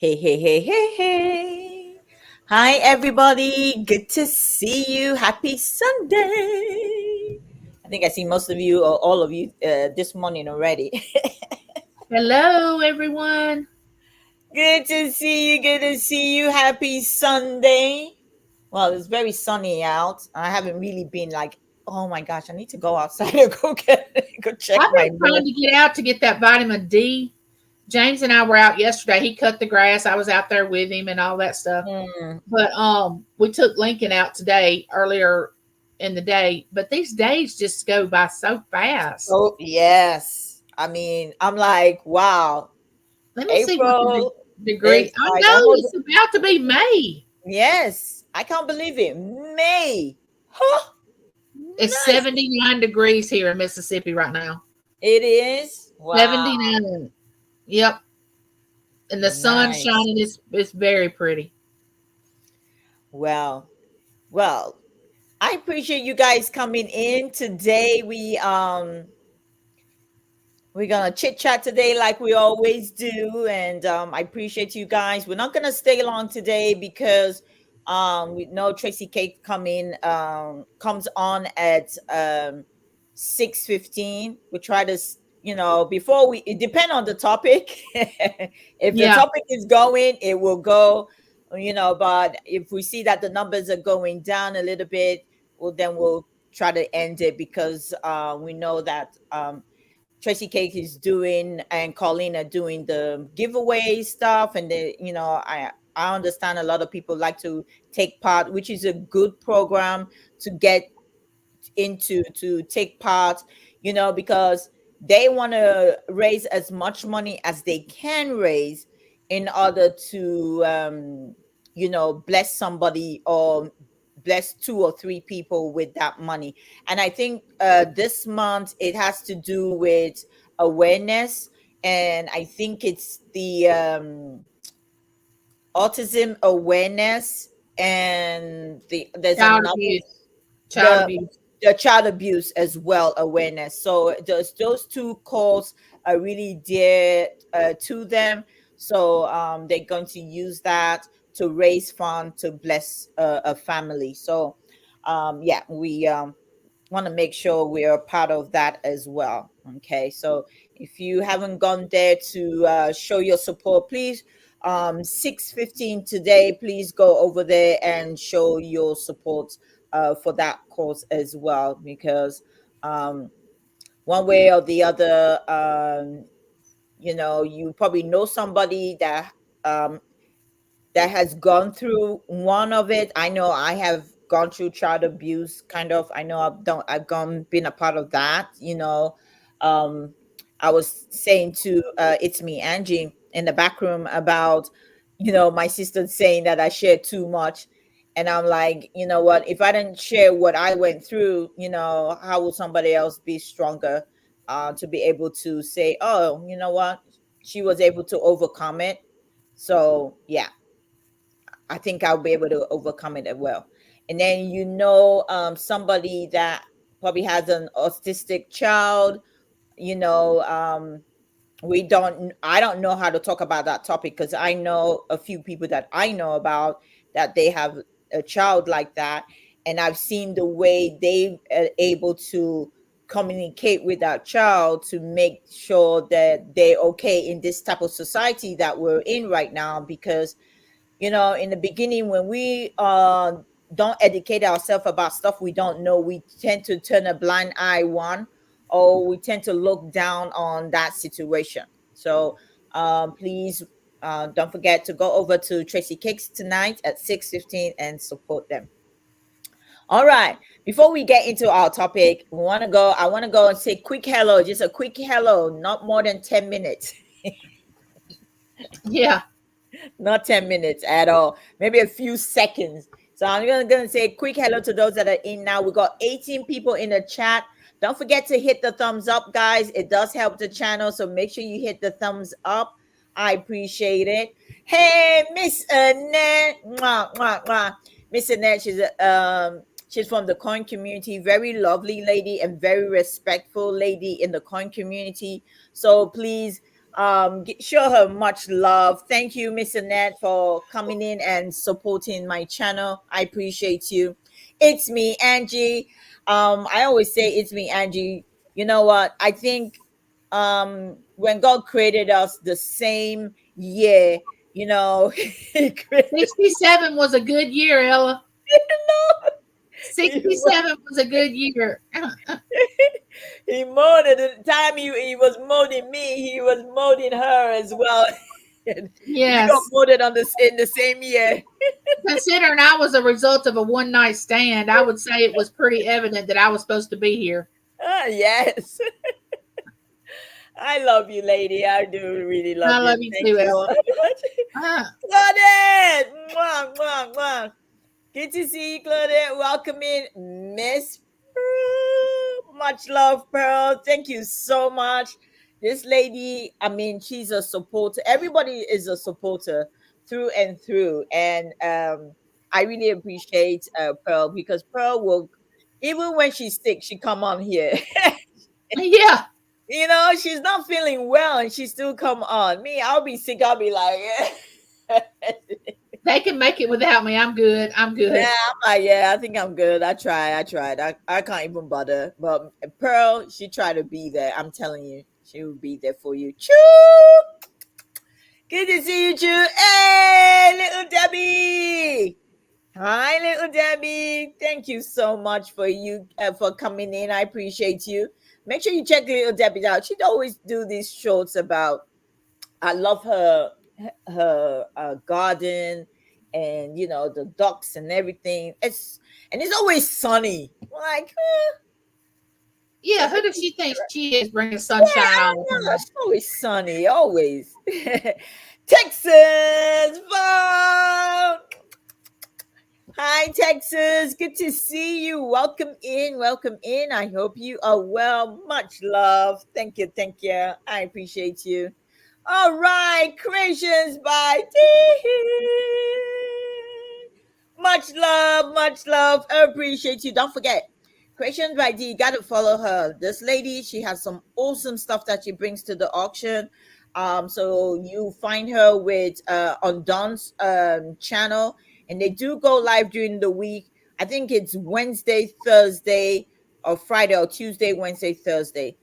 Hey, hey, hey, hey, hey. Hi, everybody. Good to see you. Happy Sunday. I think I see most of you or all of you this morning already. Hello, everyone. Good to see you. Good to see you. Happy Sunday. Well, it's very sunny out. I haven't really been like, oh my gosh, I need to go outside and go check I've my been trying nose. to get out to get that vitamin D. James and I were out yesterday. He cut the grass. I was out there with him and all that stuff. Mm. But we took Lincoln out today earlier in the day. But these days just go by so fast. Oh, yes. I mean, I'm like, wow. Let me see what the April degree. is I like know almost, it's about to be May. yes, I can't believe it. May. Huh. It's Nice. 79 degrees here in Mississippi right now. It is. Wow. 79. Yep. And the sun Nice. shining. It's very pretty. Well, well, I appreciate you guys coming in today. We're gonna chit chat today like we always do, and I appreciate you guys. We're not gonna stay long today because we know Tracy Kate comes on at 6:15. We try to before we it depend on the topic. If the Yeah. topic is going, it will go. But if we see that the numbers are going down a little bit, well, then we'll try to end it because we know that Tracy Cake is doing and Colleen are doing the giveaway stuff, and I understand a lot of people like to take part, which is a good program to get into to take part, because they want to raise as much money as they can raise in order to bless somebody or bless two or three people with that money. And I think this month it has to do with awareness, and I think it's the autism awareness, and there's Child another, abuse. Child the abuse. the child abuse as well awareness. So those two calls are really dear to them. So they're going to use that to raise fund to bless a family. So yeah, we want to make sure we are part of that as well. Okay, so if you haven't gone there to show your support, please 6:15 today, please go over there and show your support for that cause as well, because um one way or the other, you probably know somebody um that has gone through one of it. I know I have gone through child abuse, kind of. I know I've gone been a part of that. Um, I was saying to it's me, Angie, in the back room about my sister saying that I shared too much, and I'm like, you know what? If I didn't share what I went through, how will somebody else be stronger to be able to say, oh, you know what? She was able to overcome it. So yeah, I think I'll be able to overcome it as well. And then somebody that probably has an autistic child, you know, um, I don't know how to talk about that topic because I know a few people that I know about that they have a child like that, and I've seen the way they are able to communicate with that child to make sure that they're okay in this type of society that we're in right now. Because in the beginning, when we don't educate ourselves about stuff we don't know, we tend to turn a blind eye one, or we tend to look down on that situation. So please don't forget to go over to Tracy Cakes tonight at 6:15 and support them. All right, before we get into our topic, I want to go and say quick hello, just a quick hello, not more than 10 minutes. Yeah. Not 10 minutes at all, maybe a few seconds. So I'm gonna say a quick hello to those that are in now. We got 18 people in the chat. Don't forget to hit the thumbs up, guys. It does help the channel, so make sure you hit the thumbs up. I appreciate it. Hey, Miss Annette. Mwah, mwah, mwah. Miss Annette, she's from the coin community. Very lovely lady and very respectful lady in the coin community. So please Show her much love. Thank you, Miss Annette, for coming in and supporting my channel. I appreciate you. It's me, Angie. I always say it's me, Angie. You know what? I think when God created us the same year, he created 67 was a good year, Ella. he 67 was a good year. he molded the time he was molding me, he was molding her as well. We got Yes. molded in the same year. Considering I was a result of a one night stand, I would say it was pretty evident that I was supposed to be here. Ah, yes. I love you, lady. I do really love I you. love you Thank too, you so Ella. much. Ah, Claudette! Mwah, mwah, mwah. Good to see you, Claudette. Welcome in, Miss Pearl. Much love, Pearl. Thank you so much. This lady, I mean, she's a supporter. Everybody is a supporter through and through. And I really appreciate Pearl, because Pearl will, even when she's sick, she come on here. yeah, She's not feeling well and she still come on. Me, I'll be sick. I'll be like, they can make it without me. I'm good. I'm yeah, good. I'm like, yeah, I think I'm good. I tried. I can't even bother. But Pearl, she tried to be there. I'm telling you, she will be there for you. Choo! Good to see you, Choo. Hey, little Debbie. Hi, little Debbie. Thank you so much for coming in. I appreciate you. Make sure you check little Debbie out. She'd always do these shorts about. I love her garden, and the ducks and everything. It's always sunny. Like, Yeah, so who make does sure you she think check she is bringing her. Yeah, sunshine I all the know. time? It's always sunny, always. Texas, vote. Hi, Texas. Good to see you. Welcome in. Welcome in. I hope you are well. Much love. Thank you. Thank you. I appreciate you. All right. Creations by T. Much love. Much love. I appreciate you. Don't forget. Creations by D. You got to follow her. This lady, she has some awesome stuff that she brings to the auction. So you find her with on Don's channel, and they do go live during the week. I think it's Wednesday, Thursday, or Friday, or Tuesday, Wednesday, Thursday,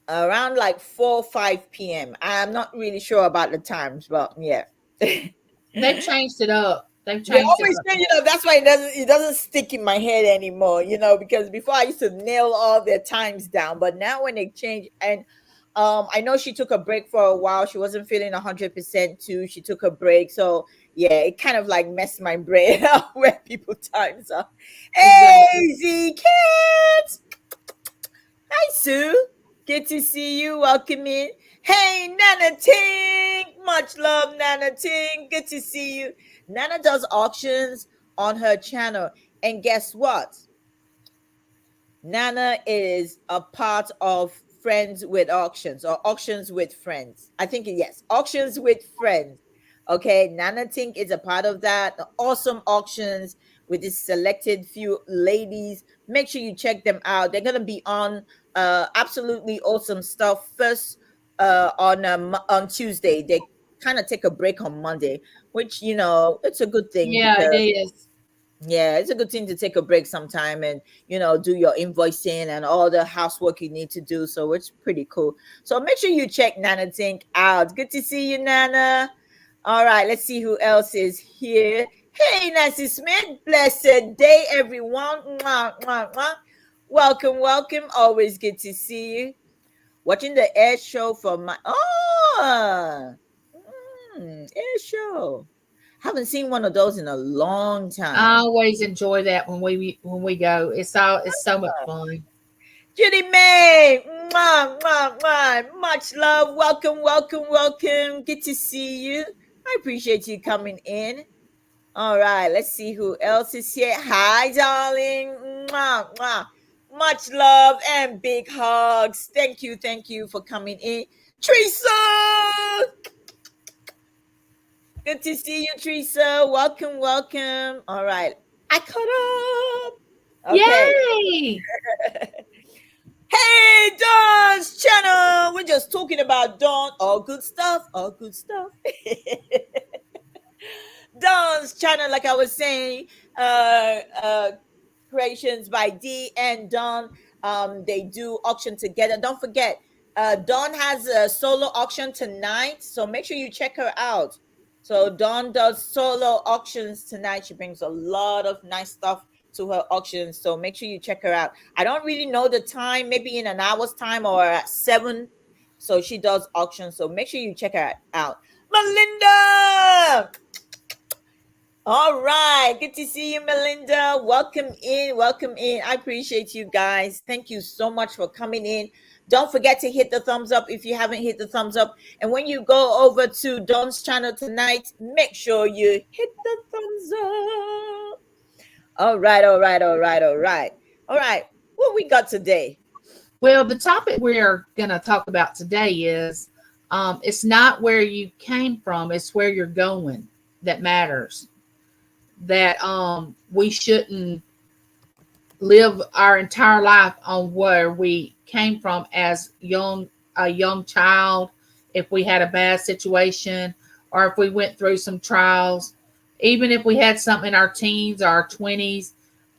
around like 4 5 p.m. I'm not really sure about the times, but yeah. They've changed it up. They've They changed it always up. say, that's why it doesn't stick in my head anymore, because before I used to nail all their times down, but now when they change, and I know she took a break for a while. She wasn't feeling 100% too. She took a break. So yeah, it kind of like messed my brain up where people times are. Exactly. Hey, Z Kids. Hi, Sue. Good to see you. Welcome in. Hey, Nana Ting. Much love, Nana Ting. Good to see you. Nana does auctions on her channel. And guess what? Nana is a part of Friends with Auctions, or Auctions with Friends. I think, yes, Auctions with Friends. Okay, Nana Tink is a part of that. The awesome auctions with this selected few ladies. Make sure you check them out. They're gonna be on absolutely awesome stuff. First, on Tuesday. They kind of take a break on Monday, which it's a good thing, Yeah, it because is. yeah, it's a good thing to take a break sometime and do your invoicing and all the housework you need to do. So it's pretty cool. So make sure you check Nana Tink out. Good to see you, Nana. All right, let's see who else is here. Hey, Nancy Smith. Blessed day, everyone. Mwah, mwah, mwah. Welcome, welcome. Always good to see you. Watching the air show from my air show. Haven't seen one of those in a long I time. always enjoy that when we go. It's so much fun. Judy May, mwah, mwah, mwah. Much love. Welcome, welcome, welcome. Good to see you. I appreciate you coming in. All right, let's see who else is here. Hi, darling. Mwah, mwah. Much love and big hugs. Thank you for coming in. Teresa, good to see you, Teresa. Welcome, welcome. All right, I caught up. Okay. Yay! Hey, Dawn's channel. We're just talking about Dawn. All good stuff. All good stuff. Dawn's channel, like I was saying, uh, uh, creations by D and Dawn. They do auction together. Don't forget, Dawn has a solo auction tonight, so make sure you check her out. So Dawn does solo auctions tonight. She brings a lot of nice stuff to her auctions, so make sure you check her out. I don't really know the time, maybe in an hour's time or at 7. So she does auctions, so make sure you check her out. Melinda! All right. Good to see you, Melinda. Welcome in. Welcome in. I appreciate you guys. Thank you so much for coming in. Don't forget to hit the thumbs up if you haven't hit the thumbs up. And when you go over to Dawn's channel tonight, make sure you hit the thumbs up. All right. All right. All right. All right. All right. What we got today? Well, the topic we're going to talk about today is it's not where you came from, it's where you're going that matters. That we shouldn't live our entire life on where we came from as a young child, if we had a bad situation or if we went through some trials, even if we had something in our teens or our 20s.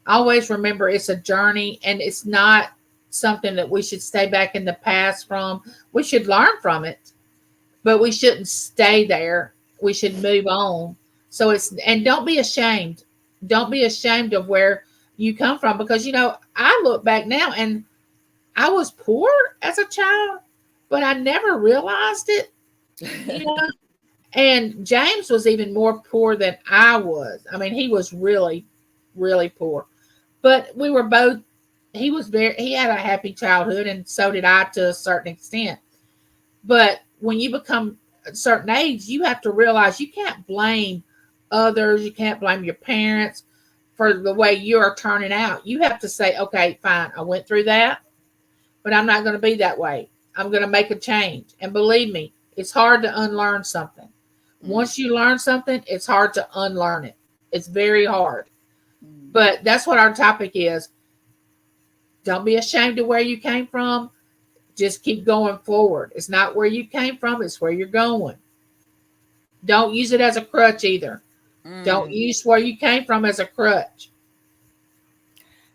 Always remember it's a journey, and it's not something that we should stay back in the past from. We should learn from it, but we shouldn't stay there. We should move on. So and don't be ashamed. Don't be ashamed of where you come from, because I look back now and I was poor as a child, but I never realized it. You know? And James was even more poor than I was. I mean, he was really, really poor. But we were both, he had a happy childhood, and so did I to a certain extent. But when you become a certain age, you have to realize you can't blame others. You can't blame your parents for the way you are turning out. You have to say, okay, fine, I went through that, but I'm not going to be that way. I'm going to make a change. And believe me, it's hard to unlearn something. Once you learn something, it's hard to unlearn it. It's very hard. But that's what our topic is. Don't be ashamed of where you came from. Just keep going forward. It's not where you came from, it's where you're going. Don't use it as a crutch either. Don't use where you came from as a crutch.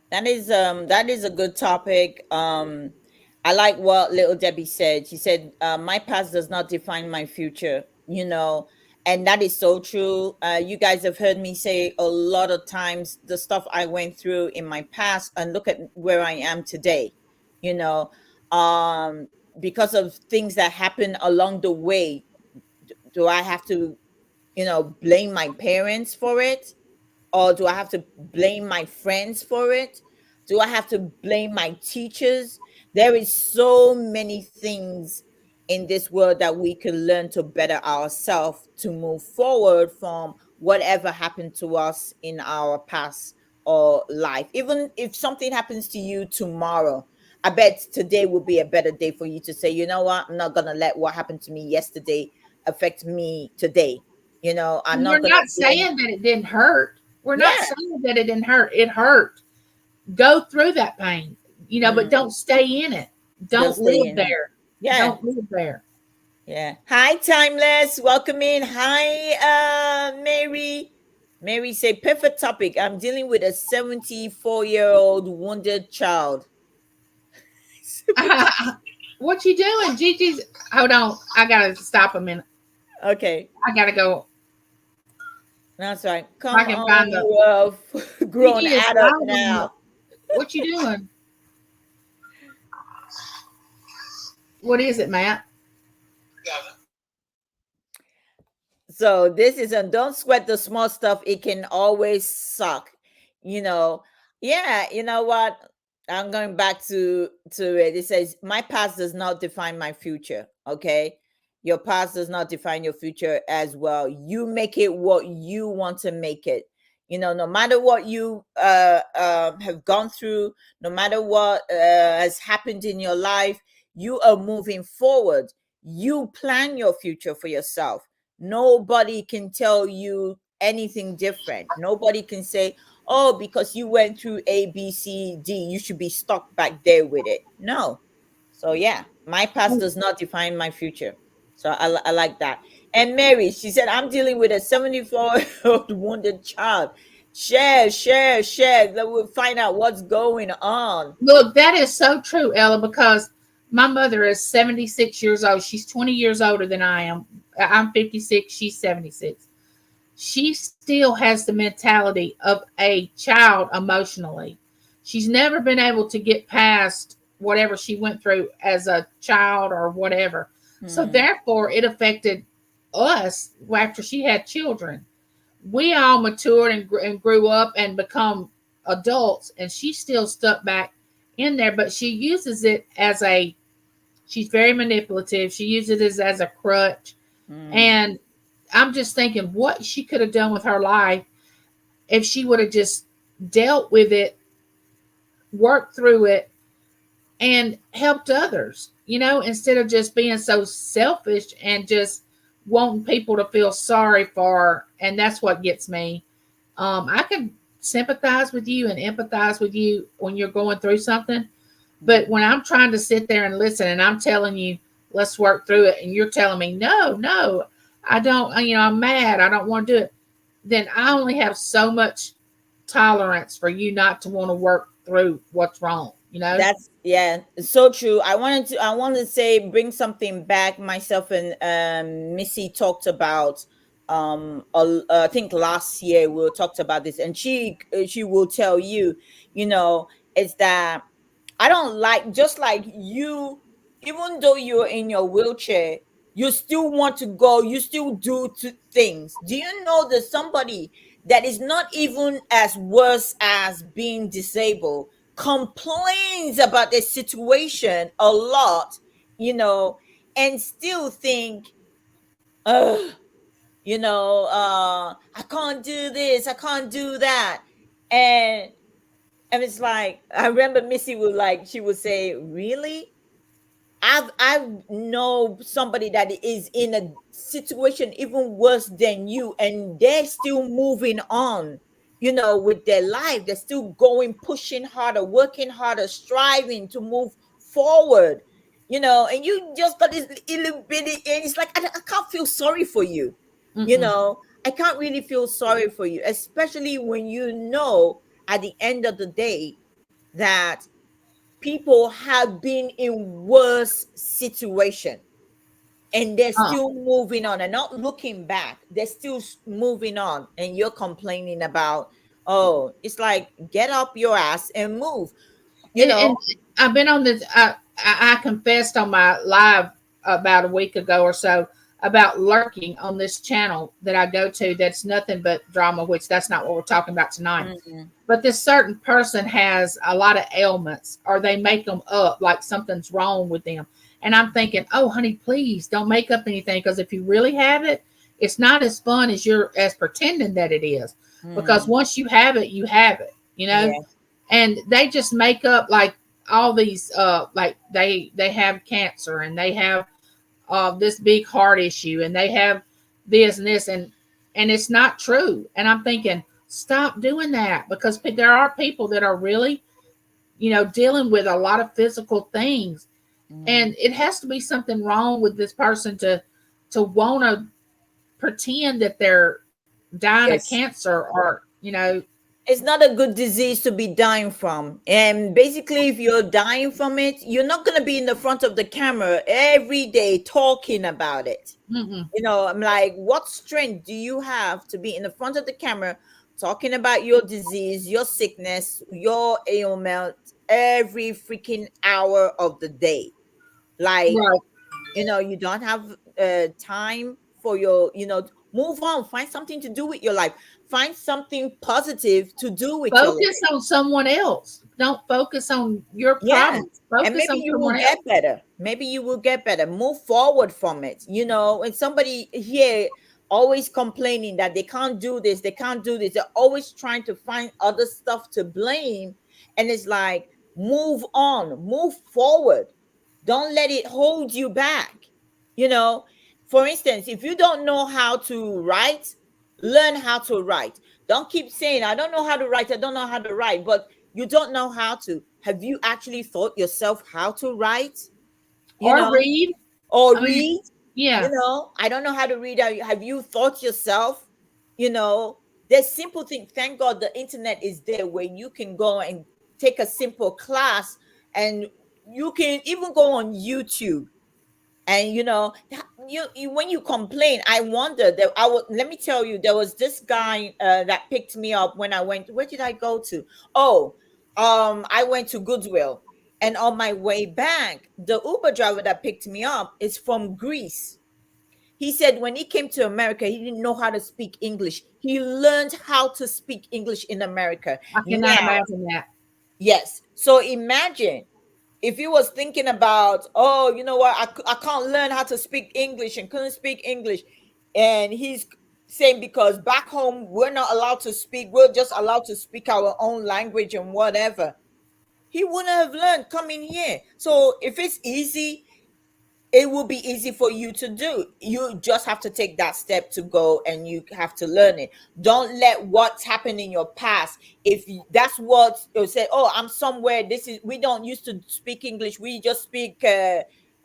That is a good topic. I like what little Debbie said. She said, my past does not define my future, and that is so true. You guys have heard me say a lot of times the stuff I went through in my past, and look at where I am today, because of things that happened along the way. Do I have to, blame my parents for it? Or do I have to blame my friends for it? Do I have to blame my teachers? There is so many things in this world that we can learn to better ourselves, to move forward from whatever happened to us in our past or life. Even if something happens to you tomorrow, I bet today will be a better day for you to say, you know what, I'm not going to let what happened to me yesterday affect me today. I'm We're not going not to blame. saying that it didn't hurt. We're not Yeah. saying that it didn't hurt. It hurt. Go through that pain, but don't stay in it. Don't stay live in it. there. Yeah. Don't live there. Yeah. Hi, Timeless. Welcome in. Hi, Mary. Mary say, perfect topic. I'm dealing with a 74-year-old wounded child. What you doing, Gigi's? Hold on. I got to stop a minute. Okay. I got to go. That's right. Come I can on, find you grown Gigi is adult now. What you doing? What is it, Matt? So this is a don't sweat the small stuff. It can always suck. Yeah, you know what? I'm going back to it. It says, my past does not define my future. Okay. Your past does not define your future as well. You make it what you want to make it. No matter what you have gone through, no matter what has happened in your life, you are moving forward. You plan your future for yourself. Nobody can tell you anything different. Nobody can say, oh, because you went through ABCD, you should be stuck back there with it. No. So yeah, my past does not define my future. So I like that. And Mary, she said, I'm dealing with a 74-year-old wounded child. Share, share, share. Then we'll find out what's going on. Look, that is so true, Ella, because my mother is 76 years old. She's 20 years older than I am. I'm 56, she's 76. She still has the mentality of a child emotionally. She's never been able to get past whatever she went through as a child or whatever. So Hmm. therefore it affected us after she had children. We all matured and grew up and become adults, and she's still stuck back in there, but she uses it as a, she's very manipulative. She uses it as a crutch. Hmm. And I'm just thinking what she could have done with her life if she would have just dealt with it, worked through it, and helped others, instead of just being so selfish and just wanting people to feel sorry for her. And that's what gets me. I can sympathize with you and empathize with you when you're going through something. But when I'm trying to sit there and listen and I'm telling you, let's work through it, and you're telling me, no, no, I don't, I'm mad, I don't want to do it, then I only have so much tolerance for you not to want to work through what's wrong. That's yeah, it's so true. I want to say bring something back. Myself and Missy talked about I think last year we talked about this, and she will tell you, you know, it's that I don't like, just like you, even though you're in your wheelchair, you still want to go, you still do things. Do you know that somebody that is not even as worse as being disabled complains about their situation a lot, and still think, ugh, I can't do this, I can't do that. And it's like, I remember Missy would, like, she would say, really? I know somebody that is in a situation even worse than you, and they're still moving on, with their life. They're still going, pushing harder, working harder, striving to move forward, and you just got this little bitty, and it's like, I can't feel sorry for you, Mm-mm. I can't really feel sorry for you, especially when at the end of the day that people have been in worse situation, and they're uh, still moving on and not looking back. They're still moving on, and you're complaining about, oh, it's like, get up your ass and move, you and know I've been on this. I confessed on my live about a week ago or so about lurking on this channel that I go to. That's nothing but drama, which that's not what we're talking about tonight. Mhm. But this certain person has a lot of ailments, or they make them up like something's wrong with them. And I'm thinking, oh, honey, please don't make up anything, because if you really have it, it's not as fun as you're as pretending that it is. Because Mm. once you have it, you have it. Yeah. And they just make up like all these like they have cancer, and they have this big heart issue, and they have this and this, and it's not true. And I'm thinking, stop doing that, because there are people that are really dealing with a lot of physical things, Mm. and it has to be something wrong with this person to want to pretend that they're dying of Yes. cancer, or. It's not a good disease to be dying from. And basically, if you're dying from it, you're not going to be in the front of the camera every day talking about it. Mm-mm. I'm like, what strength do you have to be in the front of the camera talking about your disease, your sickness, your ailment every freaking hour of the day? Like, Right. you don't have time for your, move on, find something to do with your life, find something positive to do with your Focus life. on someone else. Don't focus on your Yeah. problems. And Focus maybe on you will someone get else. better. Maybe you will get better. Move forward from it. And somebody here always complaining that they can't do this, they can't do this. They're always trying to find other stuff to blame. And it's like, move on, move forward. Don't let it hold you back. You know, for instance, if you don't know how to write, Learn how to write. Don't keep saying, I don't know how to write, I don't know how to write, but you don't know how to. Have you actually taught yourself how to write? You Or know, read. or I mean, read? yeah. I don't know how to read. Have you taught yourself? You know, there's simple things. Thank God the internet is there where you can go and take a simple class, and you can even go on YouTube. And when you complain, I wonder that let me tell you, there was this guy that picked me up when I went. Where did I go to? Oh, I went to Goodwill, and on my way back, the Uber driver that picked me up is from Greece. He said when he came to America, he didn't know how to speak English. He learned how to speak English in America. I cannot Now, imagine that. yes. So imagine if he was thinking about, oh, you know what, I can't learn how to speak English and couldn't speak English. And he's saying because back home, we're not allowed to speak, we're just allowed to speak our own language and whatever. He wouldn't have learned coming here. So if it's easy, it will be easy for you to do. You just have to take that step to go, and you have to learn it. Don't let what's happened in your past, if that's what you say, oh, I'm somewhere, this is, we don't used to speak English, we just speak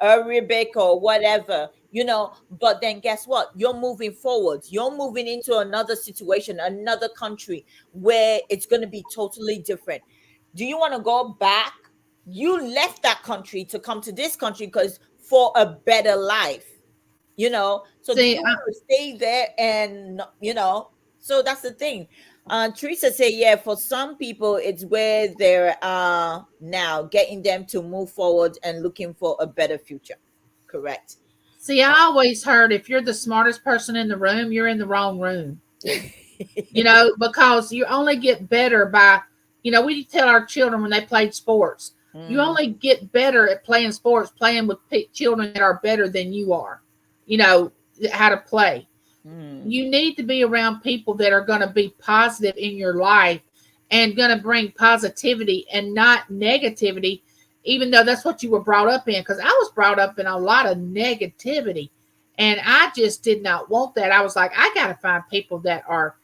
Arabic or whatever, but then guess what, you're moving forward, you're moving into another situation, another country, where it's going to be totally different. Do you want to go back? You left that country to come to this country because for a better life, so do See, you want to stay there? And so that's the thing. Teresa say, yeah, for some people it's where they're now, getting them to move forward and looking for a better future. Correct. I always heard if you're the smartest person in the room, you're in the wrong room. Because you only get better by, we tell our children when they played sports, you Mm, only get better at playing sports, playing with children that are better than you are, you know, how to play. mm. You need to be around people that are going to be positive in your life and going to bring positivity and not negativity, even though that's what you were brought up in. Because I was brought up in a lot of negativity, and I just did not want that. I was like, I got to find people that are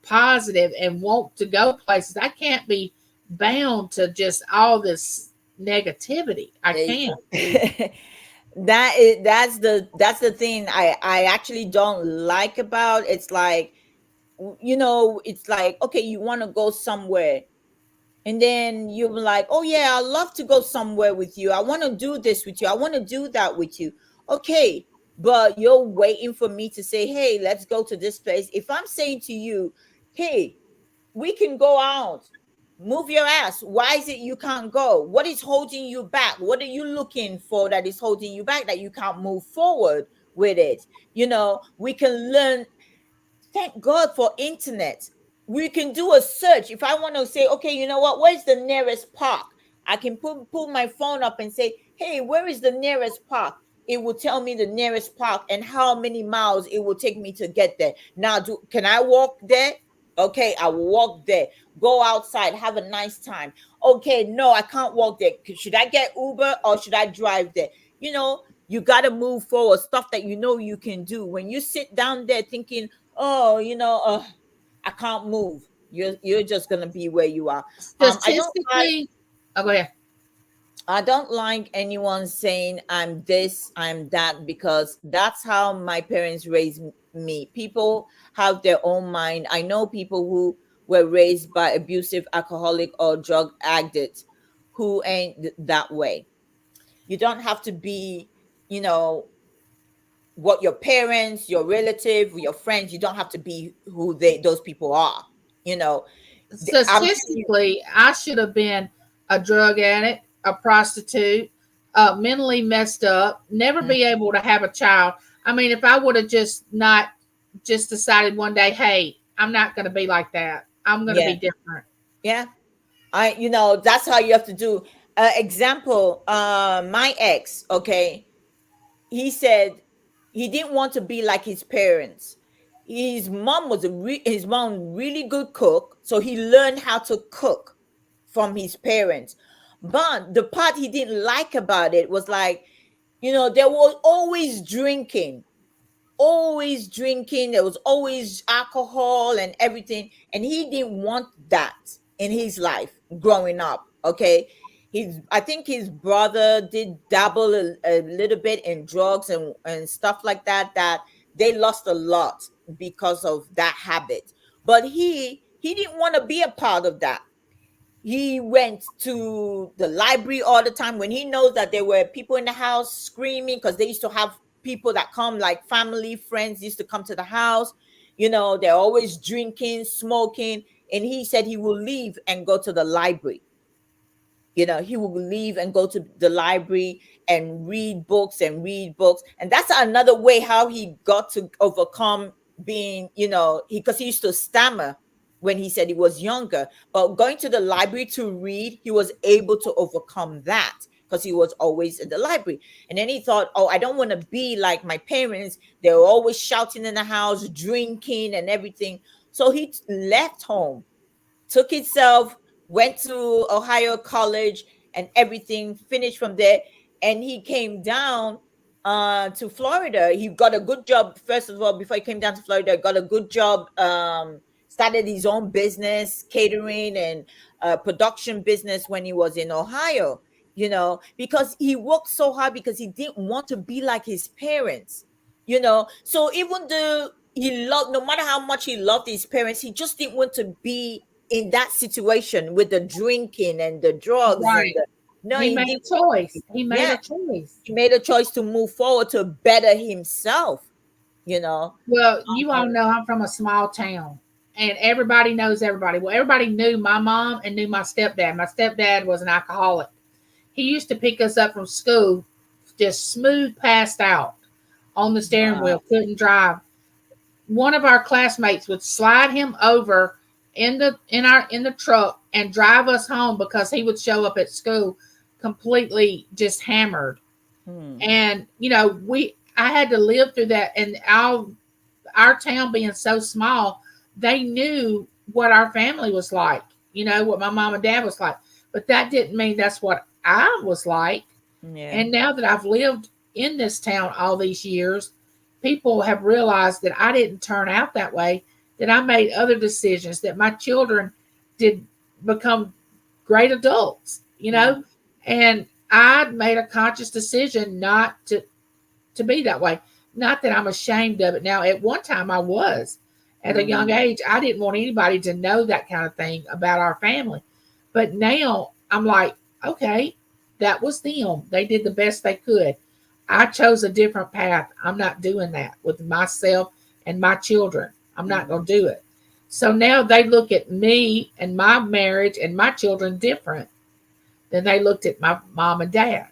positive and want to go places. I can't be bound to just all this negativity. I can't. That's the thing I actually don't like about it's like, it's like, okay, you want to go somewhere, and then you're like, oh yeah, I love to go somewhere with you, I want to do this with you, I want to do that with you. Okay, but you're waiting for me to say, hey, let's go to this place. If I'm saying to you, hey, we can go out, move your ass, why is it you can't go? What is holding you back? What are you looking for that is holding you back, that you can't move forward with it? We can learn. Thank God for internet. We can do a search. If I want to say, okay, you know what, where's the nearest park? I can pull my phone up and say, hey, where is the nearest park? It will tell me the nearest park and how many miles it will take me to get there. Now, can I walk there? Okay, I will walk there. Go outside, have a nice time. Okay, no, I can't walk there. Should I get Uber or should I drive there? You got to move forward. Stuff that you can do. When you sit down there thinking, oh, I can't move, you're just gonna be where you are. I don't like Statistically, oh, go ahead. I don't like anyone saying I'm this, I'm that, because that's how my parents raised me. People have their own mind. I know people who were raised by abusive alcoholic or drug addicts who ain't that way. You don't have to be, you know, what your parents, your relative, your friends, you don't have to be who those people are. You know, I'm telling you, Statistically, I should have been a drug addict, a prostitute, mentally messed up, never mm, be able to have a child. I mean, if I would have just not just decided one day, hey, I'm not going to be like that. I'm going to yeah, be different. yeah. That's how you have to do. Example, my ex, okay, he said he didn't want to be like his parents. His mom really good cook, so he learned how to cook from his parents. But the part he didn't like about it was like, they were always drinking. always drinking. There was always alcohol and everything. And he didn't want that in his life growing up. Okay. I think his brother did dabble a little bit in drugs and stuff like that, that they lost a lot because of that habit. But he didn't want to be a part of that. He went to the library all the time when he knows that there were people in the house screaming, because they used to have people that come, like family friends used to come to the house. They're always drinking, smoking, and he said he will leave and go to the library. He will leave and go to the library and read books and read books. And that's another way how he got to overcome being, because he used to stammer when he said he was younger. But going to the library to read, he was able to overcome that because he was always in the library. And then he thought, oh, I don't want to be like my parents. They were always shouting in the house, drinking and everything. So he left home, took himself, went to Ohio College and everything, finished from there. And he came down to Florida. He got a good job, first of all, before he came down to Florida, got a good job, started his own business, catering and production business when he was in Ohio, because he worked so hard because he didn't want to be like his parents, So even though no matter how much he loved his parents, he just didn't want to be in that situation with the drinking and the drugs and Right. the no, He he made a didn't. choice. He made Yeah, a choice. he made a choice to move forward to better himself, you know. Well, you all Um, know I'm from a small town and everybody knows everybody. Well, everybody knew my mom and knew my stepdad. My stepdad was an alcoholic. He used to pick us up from school just smooth passed out on the steering wow. wheel, couldn't drive. One of our classmates would slide him over in the truck and drive us home because he would show up at school completely just hammered. Hmm. And we I had to live through that, and our town being so small, they knew what our family was like, what my mom and dad was like. But that didn't mean that's what I was like. Yeah. And now that I've lived in this town all these years, people have realized that I didn't turn out that way, that I made other decisions, that my children did become great adults, Mhm. and I made a conscious decision not to be that way. Not that I'm ashamed of it now. At one time I was. At a young Mhm. age, I didn't want anybody to know that kind of thing about our family. But now I'm like, okay, that was them. They did the best they could. I chose a different path. I'm not doing that with myself and my children. I'm not Mhm. going to do it. So now they look at me and my marriage and my children different than they looked at my mom and dad.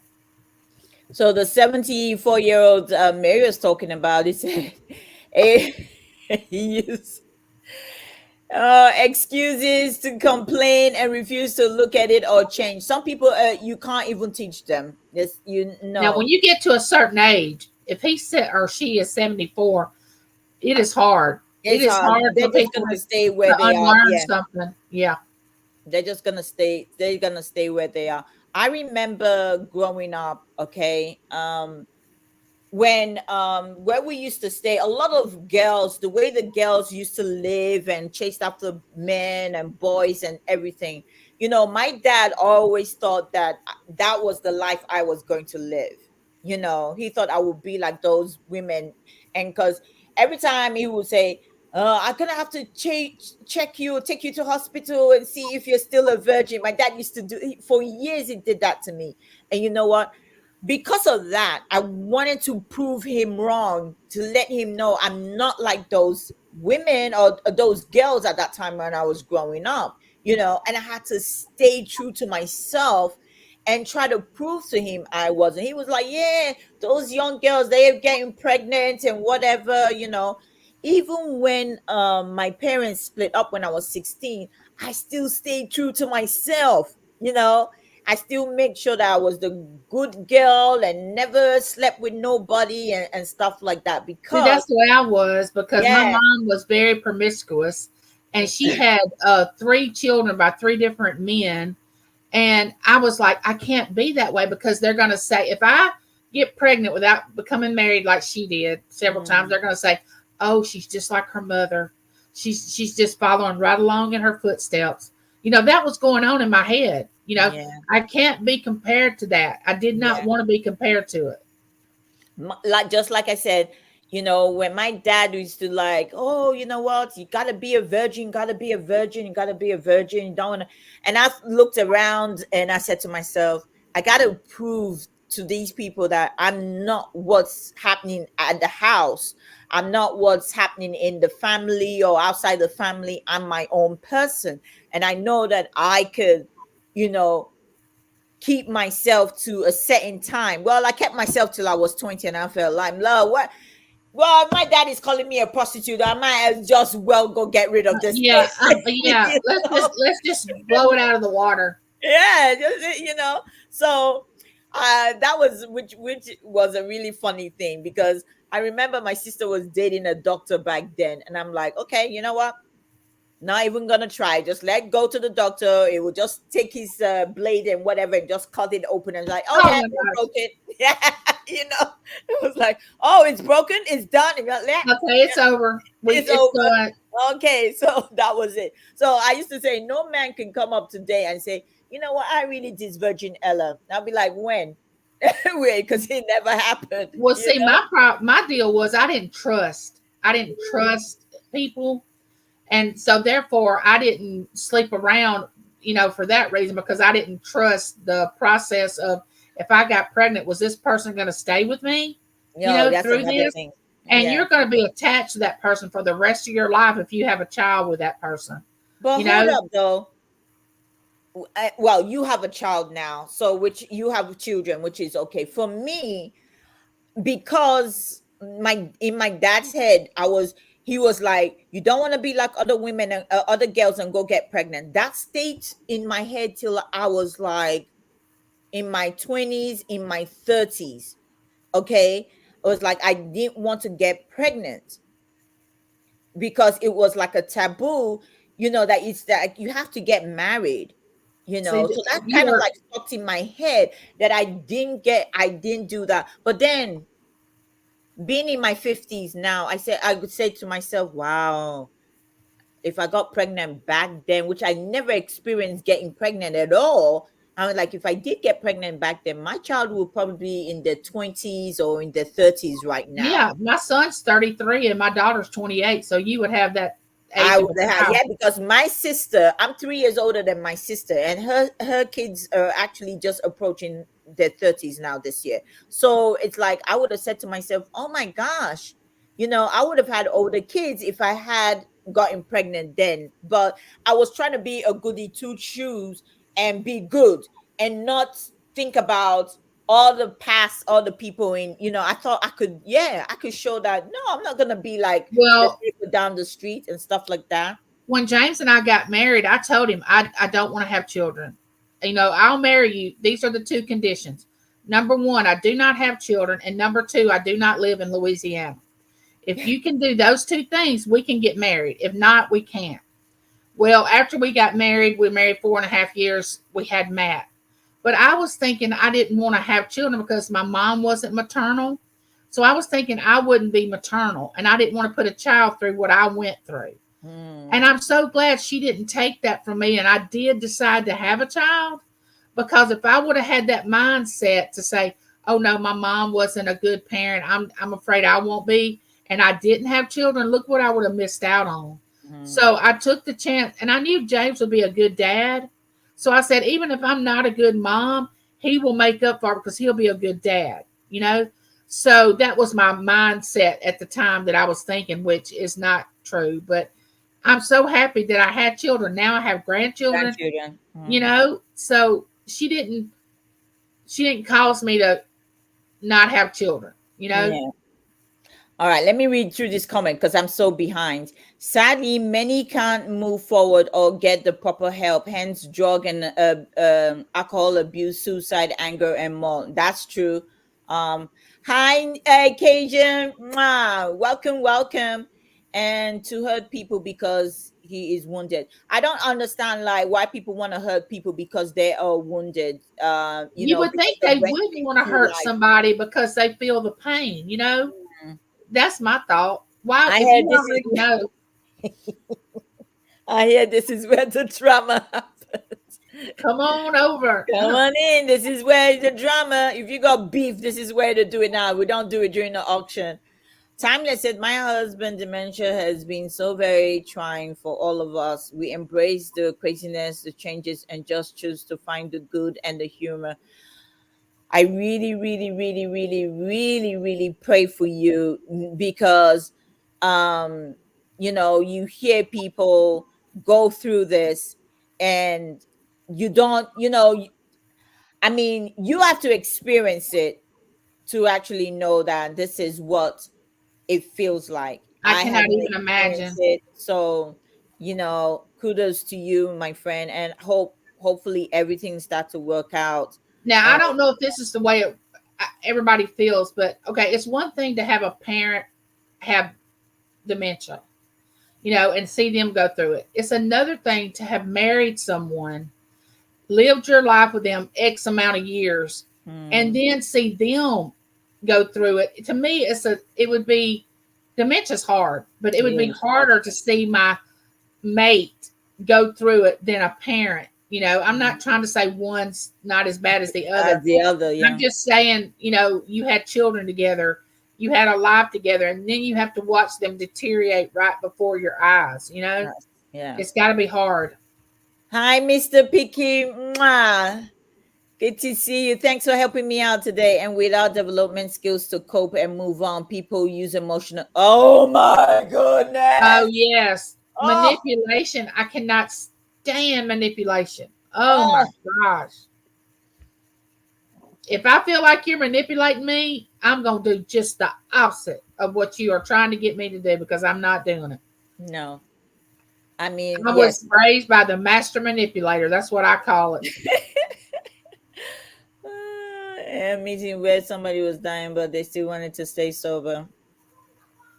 So the 74-year-old Mary was talking about, he said, eh, he used excuses to complain and refuse to look at it or change. Some people, you can't even teach them. Yes, you Now, when know, you get to a certain age, if he said or she is 74, it is hard. It it's is hard. hard They're for just people gonna stay to where they are. unlearn Yeah, something. Yeah. they're just gonna stay. They're gonna stay where they are. I remember growing up. Okay, when where we used to stay, a lot of girls, the way the girls used to live and chased after men and boys and everything, my dad always thought that that was the life I was going to live. He thought I would be like those women. And because every time he would say, I'm gonna have to check you, take you to hospital and see if you're still a virgin. My dad used to for years. He did that to me. And you know what, because of that, I wanted to prove him wrong, to let him know I'm not like those women or those girls at that time when I was growing up, and I had to stay true to myself and try to prove to him I wasn't. He was like, yeah, those young girls, they are getting pregnant and whatever. Even when my parents split up when I was 16, I still stayed true to myself. I still make sure that I was the good girl and never slept with nobody and stuff like that. See, Because, that's the way I was because my yeah, mom was very promiscuous and she had three children by three different men. And I was like, I can't be that way because they're going to say, if I get pregnant without becoming married like she did several times, they're going to say, "Oh, she's just like her mother. She's just following right along in her footsteps." That was going on in my head. Yeah. I can't be compared to that. I did not Yeah. want to be compared to it. Like, just like I said, when my dad used to, like, oh, you know what, you gotta be a virgin, gotta be a virgin, you gotta be a virgin, you don't wanna. And I looked around and I said to myself, I gotta prove to these people that I'm not what's happening at the house. I'm not what's happening in the family or outside the family. I'm my own person. And I know that I could, you know, keep myself to a certain time. Well, I kept myself till I was 20 and I felt like, love, what? Well, my dad is calling me a prostitute. I might as just well go get rid of this Yeah, place. yeah. You know? Let's just blow it out of the water. Yeah, So that was which was a really funny thing, because I remember my sister was dating a doctor back then, and I'm like, okay, you know what? Not even gonna try. Just let go to the doctor. It will just take his blade and whatever and just cut it open and like, oh Oh yeah, my it's gosh. broken. Yeah, it was like, oh, it's broken, it's done. And you're like, yeah, Okay, it's over. it's It's over. done. Okay, so that was it. So I used to say, no man can come up today and say, you know what, I really did Virgin Ella. I'll be like, when? Wait, because it never happened. Well, see, my deal was I didn't trust. I didn't trust people, and so therefore I didn't sleep around. For that reason, because I didn't trust the process of, if I got pregnant, was this person going to stay with me? That's Through another this, thing. and Yeah. you're going to be attached to that person for the rest of your life if you have a child with that person. But You hold know, up, though. Well, you have a child now, so which you have children, which is okay for me, because my in my dad's head, he was like, you don't want to be like other women and other girls and go get pregnant. That stayed in my head till I was like in my 20s, in my 30s. Okay, it was like I didn't want to get pregnant because it was like a taboo, that it's that you have to get married, see, so that you kind of were like stuck in my head that I didn't do that. But then, being in my 50s now, I would say to myself, wow, if I got pregnant back then, which I never experienced getting pregnant at all. I was like, if I did get pregnant back then, my child will probably be in their 20s or in their 30s right now. yeah. My son's 33 and my daughter's 28, so you would have that I age of would a have, child. yeah, because my sister, I'm 3 years older than my sister, and her kids are actually just approaching their 30s now this year. So it's like I would have said to myself, oh my gosh, I would have had older kids if I had gotten pregnant then. But I was trying to be a goody two shoes and be good and not think about all the people I thought I could, yeah, I could show that, no, I'm not gonna be like the Well, people down the street and stuff like that. when James and I got married, I told him I don't want to have children. I'll marry you. These are the two conditions. Number one, I do not have children. And number two, I do not live in Louisiana. If you can do those two things, we can get married. If not, we can't. Well, after we got married, we were married 4.5 years. We had Matt. But I was thinking I didn't want to have children because my mom wasn't maternal. So I was thinking I wouldn't be maternal. And I didn't want to put a child through what I went through. Hmm. And I'm so glad she didn't take that from me. And I did decide to have a child, because if I would have had that mindset to say, oh no, my mom wasn't a good parent, I'm afraid I won't be, and I didn't have children, look what I would have missed out on. Hmm. So I took the chance, and I knew James would be a good dad. So I said, even if I'm not a good mom, he will make up for it because he'll be a good dad, you know? So that was my mindset at the time that I was thinking, which is not true. But I'm so happy that I had children. Now I have grandchildren, Grandchildren. Hmm. So she didn't cause me to not have children. Yeah. All right, let me read through this comment because I'm so behind. Sadly, many can't move forward or get the proper help, hence drug and alcohol abuse, suicide, anger, and more. That's true. Um, Hi, Cajun. Mwah. Welcome, welcome. and to hurt people because he is wounded. I don't understand like why people want to hurt people because they are wounded. You would Because think they they went wouldn't want to through hurt life. somebody because they feel the pain, you know? Mm. That's my thought. Why, I if heard you this is already know, I hear this is where the drama happens. come on over. Come on in. This is where the drama. If you got beef, this is where to do it now. We don't do it during the auction. Timeless said, my husband dementia has been so very trying for all of us. We embrace the craziness, the changes, and just choose to find the good and the humor. I really, really, really, really, really, really pray for you because, um, you hear people go through this and you don't, I mean, you have to experience it to actually know that this is what it feels like. I I cannot haven't even experienced imagine. it. So, kudos to you, my friend, and hopefully everything starts to work out. Now, I And don't know if this is the way everybody feels, but okay, it's one thing to have a parent have dementia, and see them go through it. It's another thing to have married someone, lived your life with them X amount of years, and hmm, then see them go through it. To me, it would be dementia's hard, but it would be yes, that's harder to see my mate go through it than a parent. I'm not trying to say one's not as bad as the as other. the other, I'm yeah. just saying, you had children together, you had a life together, and then you have to watch them deteriorate right before your eyes. Yes, yeah. It's got to be hard. Hi, Mr. Picky. Mwah. Good to see you. Thanks for helping me out today. And without development skills to cope and move on, people use emotional. Oh my Oh, goodness. yes. Oh, Manipulation. I cannot stand manipulation. Oh, my oh. gosh. If I feel like you're manipulating me, I'm going to do just the opposite of what you are trying to get me to do because I'm not doing it. No. I mean, I yes. was raised by the master manipulator. That's what I call it. A meeting where somebody was dying, but they still wanted to stay sober.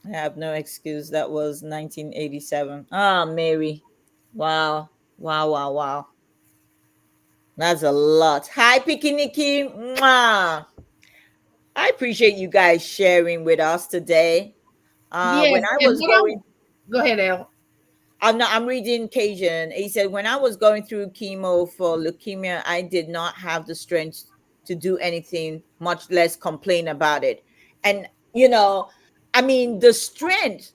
I have no excuse. That was 1987. Ah, Mary. Wow. Wow, wow, wow. That's a lot. Hi, Pikiniki. Mwah. I appreciate you guys sharing with us today. When Yes. I And was going, go ahead, Al. I'm reading Cajun. He said, when I was going through chemo for leukemia, I did not have the strength to do anything, much less complain about it. And, I mean, the strength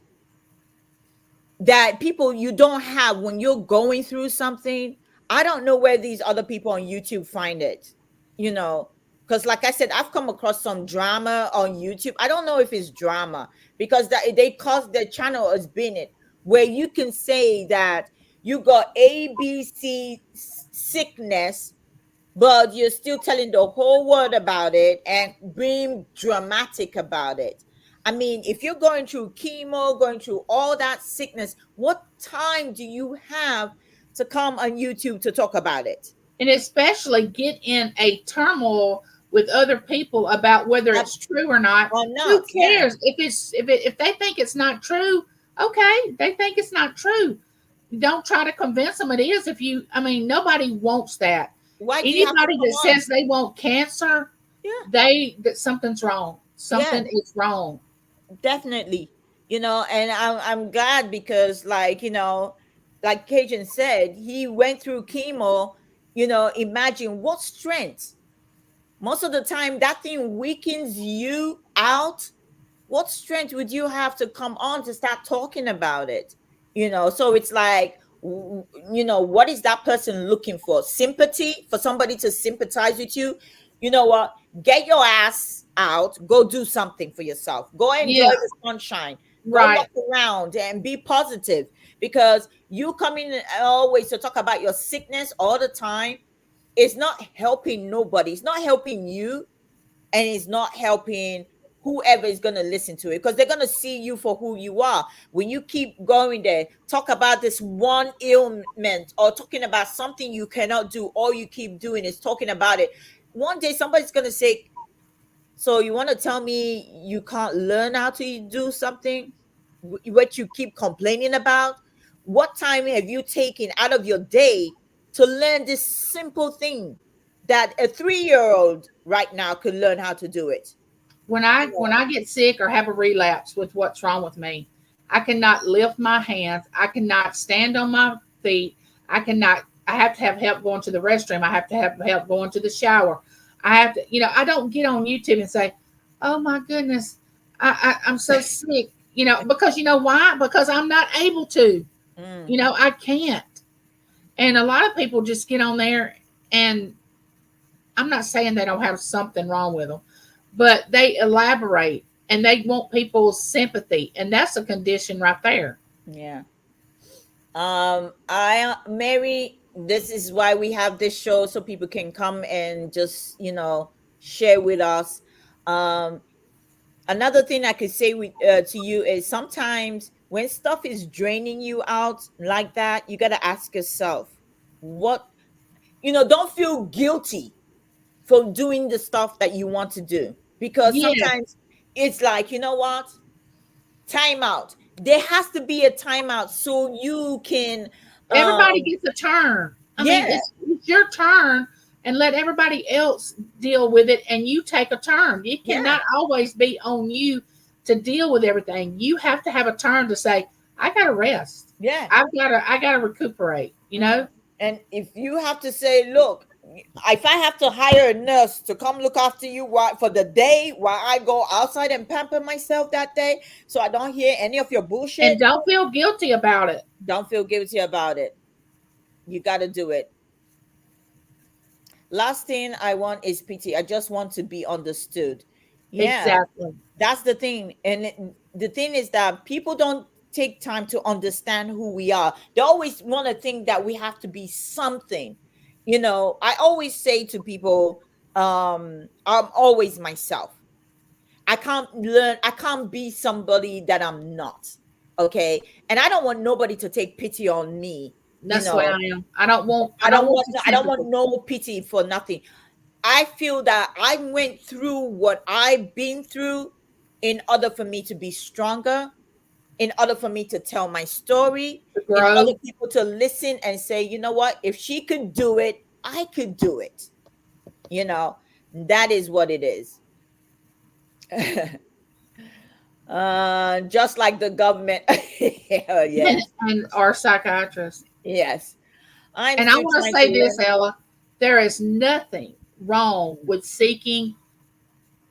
that people you don't have when you're going through something. I don't know where these other people on YouTube find it, you know, because like I said, I've come across some drama on YouTube. I don't know if it's drama because that they cause their channel has been it where you can say that you got ABC sickness, but you're still telling the whole world about it and being dramatic about it. I mean, if you're going through chemo, going through all that sickness, what time do you have to come on YouTube to talk about it? And especially get in a turmoil with other people about whether Uh, it's true or not. or Who not? Yeah. cares if they think it's not true? Okay, they think it's not true. Don't try to convince them it is. I mean, nobody wants that. Why do you have to Anybody come that on? says they want cancer, Yeah. that something's wrong. Yeah. Something is wrong. Definitely. And I'm glad because like Cajun said, he went through chemo. Imagine what strength. Most of the time that thing weakens you out. What strength would you have to come on to start talking about it? So it's like, what is that person looking for? Sympathy, for somebody to sympathize with you. You know what? Get your ass out, go do something for yourself, go enjoy Yeah, the sunshine, go right. walk around and be positive, because you coming always to talk about your sickness all the time, it's not helping nobody, it's not helping you, and it's not helping whoever is going to listen to it, because they're going to see you for who you are. When you keep going there, talk about this one ailment or talking about something you cannot do, all you keep doing is talking about it. One day somebody's going to say, so you want to tell me you can't learn how to do something? what you keep complaining about? What time have you taken out of your day to learn this simple thing that a 3-year old right now could learn how to do it? When I get sick or have a relapse with what's wrong with me, I cannot lift my hands. I cannot stand on my feet. I cannot. I have to have help going to the restroom. I have to have help going to the shower. I have to. I don't get on YouTube and say, "Oh my goodness, I'm so sick." Because you know why? Because I'm not able to. Mm, I can't. And a lot of people just get on there, and I'm not saying they don't have something wrong with them, but they elaborate and they want people's sympathy, and that's a condition right there. yeah. I Mary, this is why we have this show, so people can come and just, share with us. Um, Another thing I could say to you is, sometimes when stuff is draining you out like that, you got to ask yourself, what, don't feel guilty for doing the stuff that you want to do, because Yeah, sometimes it's like, you know what, timeout. There has to be a timeout so you can, everybody um, gets a turn. I mean, yeah, it's your turn, and let everybody else deal with it, and you take a turn. It yeah, cannot always be on you to deal with everything. You have to have a turn to say, I gotta rest. yeah. I gotta recuperate, Mhm. And if you have to say, look, if I have to hire a nurse to come look after you for the day while I go outside and pamper myself that day, so I don't hear any of your and bullshit, don't feel guilty about it. don't feel guilty about it. You got to do it. Last thing I want is pity. I just want to be understood. Yeah, Exactly. that's the thing. And the thing is that people don't take time to understand who we are. They always want to think that we have to be something. I always say to people, I'm always myself. I can't be somebody that I'm not. Okay. And I don't want nobody to take pity on me. You That's the way know, I am. I don't want. I I don't don't want want your I don't want sympathy. no pity for nothing. I feel that I went through what I've been through in order for me to be stronger, in order for me to tell my story, To in grow. order people to listen and say, you know what, if she could do it, I could do it. You know, that is what it is. Just like the government. Oh, yes. And our psychiatrist. Yes. I'm And I still want to trying to say this, learn. Ella. There is nothing wrong with seeking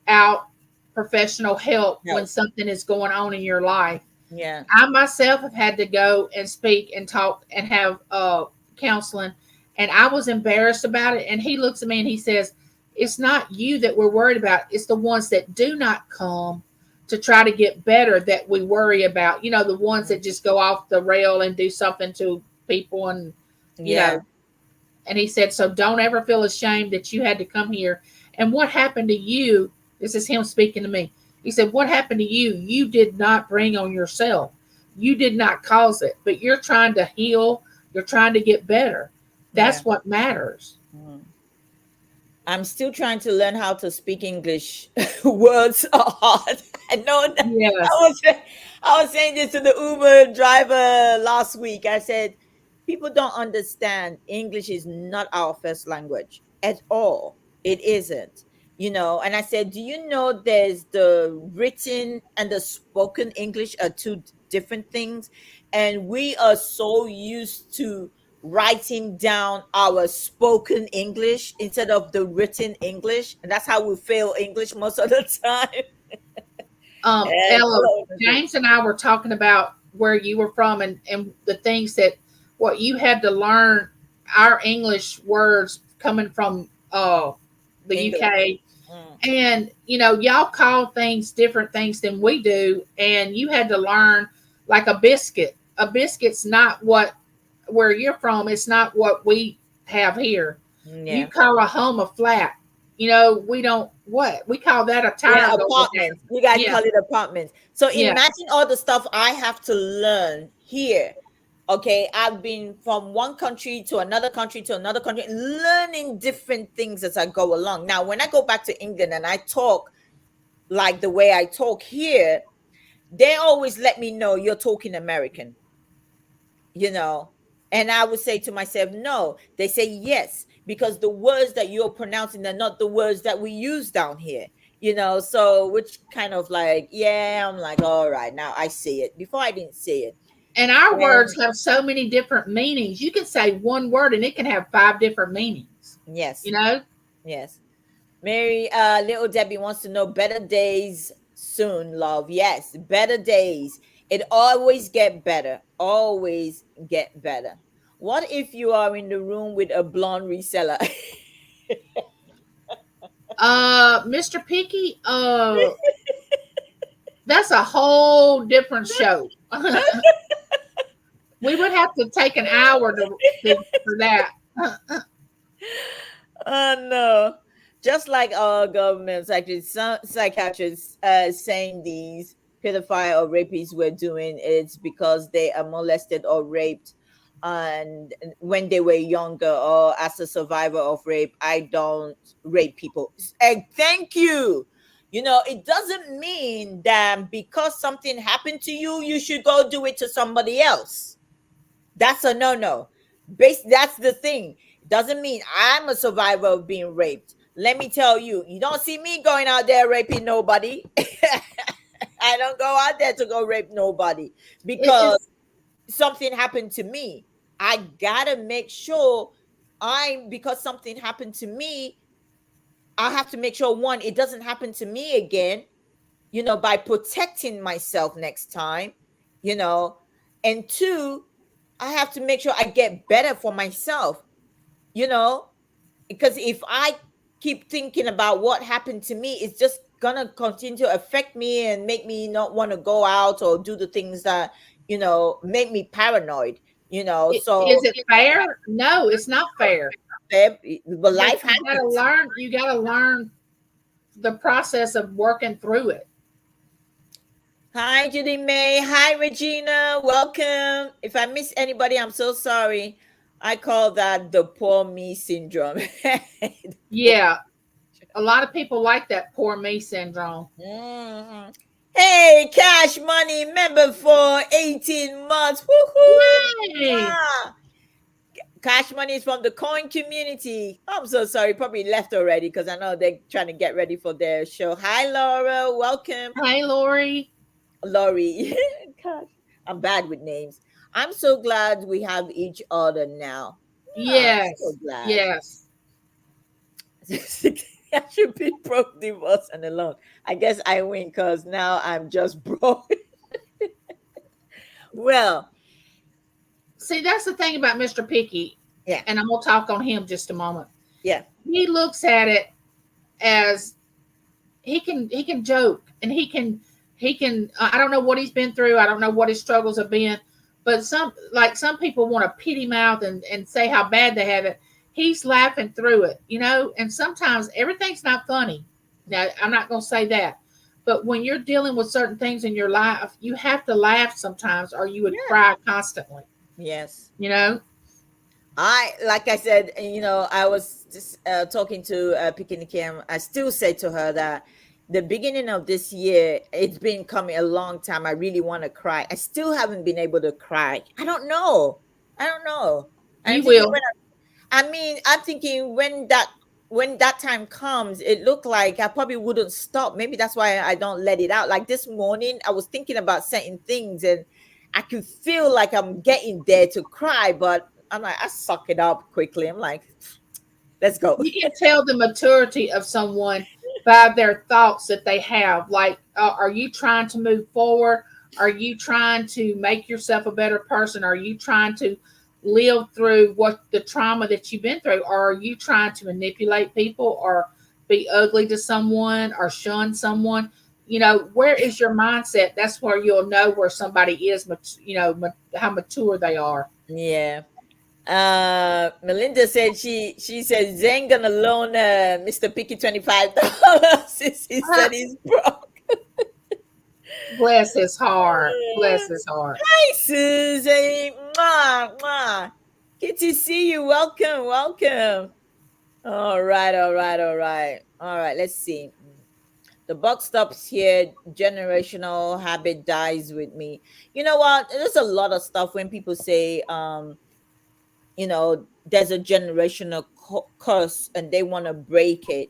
out professional help when Help. something is going on in your life. Yeah. I myself have had to go and speak and talk and have counseling, and I was embarrassed about it. And he looks at me and he says, "It's not you that we're worried about. It's the ones that do not come to try to get better that we worry about. The ones that just go off the rail and do something to people, and you Yeah. know." And he said, "So don't ever feel ashamed that you had to come here. And what happened to you?" This is him speaking to me. He said, "What happened to you? You did not bring on yourself. You did not cause it, but you're trying to heal. You're trying to get better. Yeah. That's what matters." Mhm. I'm still trying to learn how to speak English. Words are hard. I know that. Yes. I was saying this to the Uber driver last week. I said, people don't understand English is not our first language at all. It isn't. And I said, do you know there's the written and the spoken English are two different things? And we are so used to writing down our spoken English instead of the written English. And that's how we fail English most of the time. And Ella, all over the James and I were talking about where you were from, and the things that what you had to learn our English words coming from the England. UK. Mm, And y'all call things different things than we do, and you had to learn like a biscuit. A biscuit's not what where you're from. It's not what we have here. You yeah. call a home a flat. We don't what we call that a Yeah, tire going down. apartments. You guys Yeah, call it apartments. So yeah. imagine all the stuff I have to learn here. Okay, I've been from one country to another country to another country, learning different things as I go along. Now, when I go back to England and I talk like the way I talk here, they always let me know you're talking American, you know. And I would say to myself, no. They say yes, because the words that you're pronouncing are not the words that we use down here, you know. So, which kind of like, yeah, I'm like, all right, now I see it. Before I didn't see it. And our words And have so many different meanings. You can say one word and it can have five different meanings. yes, You know, yes. Mary, little Debbie wants to know better days soon, love. Yes, better days. It always get better. Always get better. What if you are in the room with a blonde reseller? Mr. Picky, that's a whole different show. We would have to take an hour for that. Oh no. Just like our governments, actually, some psychiatrists saying these pedophile or rapists were doing it's because they are molested or raped and when they were younger, or as a survivor of rape. I don't rape people. And thank you. You know, it doesn't mean that because something happened to you, you should go do it to somebody else. That's a no-no. That's the thing. Doesn't mean I'm a survivor of being raped. Let me tell you, you don't see me going out there raping nobody. I don't go out there to go rape nobody because It's something happened to me. I gotta make sure because something happened to me, I have to make sure, one, it doesn't happen to me again, you know, by protecting myself next time, you know, and two, I have to make sure I get better for myself, you know, because if I keep thinking about what happened to me, it's just gonna continue to affect me and make me not want to go out or do the things that, you know, make me paranoid, you know. is So, it fair? No, it's not fair. but But life you gotta happens. learn. You gotta learn the process of working through it. Hi, Judy May. Hi, Regina. Welcome. If I miss anybody, I'm so sorry. I call that the poor me syndrome. Yeah, a lot of people like that poor me syndrome. Mhm. Hey, Cash Money member for 18 months. Woohoo! Yay! Ah, Cash Money is from the coin community. I'm so sorry. Probably left already because I know they're trying to get ready for their show. Hi, Laura. Welcome. Hey, Lori. Laurie. Gosh, I'm bad with names. I'm so glad we have each other now. Ah, I'm so Yes, glad. yes. I should be broke, divorced, and alone. I guess I win because now I'm just broke. Well, See, that's the thing about Mr. Picky, yeah, and I'm gonna talk on him just a moment. yeah, He looks at it as he can joke and he can I don't know what he's been through. I don't know what his struggles have been, but some people want to pity mouth and say how bad they have it. He's laughing through it, and sometimes everything's not funny. Now, I'm not going to say that, but when you're dealing with certain things in your life, you have to laugh sometimes or you would yeah, cry constantly, yes. you know. Like I said, I was just talking to Picking Kim. I still say to her that the beginning of this year, it's been coming a long time. I really want to cry. I still haven't been able to cry. I don't know. I don't know. I'm You thinking will. I'm thinking when that time comes, it looked like I probably wouldn't stop. Maybe that's why I don't let it out. Like this morning, I was thinking about certain things and I could feel like I'm getting there to cry, but I'm like, I suck it up quickly. I'm like, let's go. You can tell the maturity of someone by their thoughts that they have. Like, are you trying to move forward? Are you trying to make yourself a better person? Are you trying to live through what the trauma that you've been through? Or are you trying to manipulate people or be ugly to someone or shun someone? Where is your mindset? That's where you'll know where somebody is, how mature they are. Yeah. Melinda said she said Zen gonna loan Mr. Picky $25 since he said he's broke. Bless his heart. Bless his heart. Hi, Susie. Mwah, mwah. Good to see you. Welcome, welcome. All right, all right, all right. All right, let's see. The buck stops here. Generational habit dies with me. You know what? There's a lot of stuff when people say, there's a generational curse and they want to break it.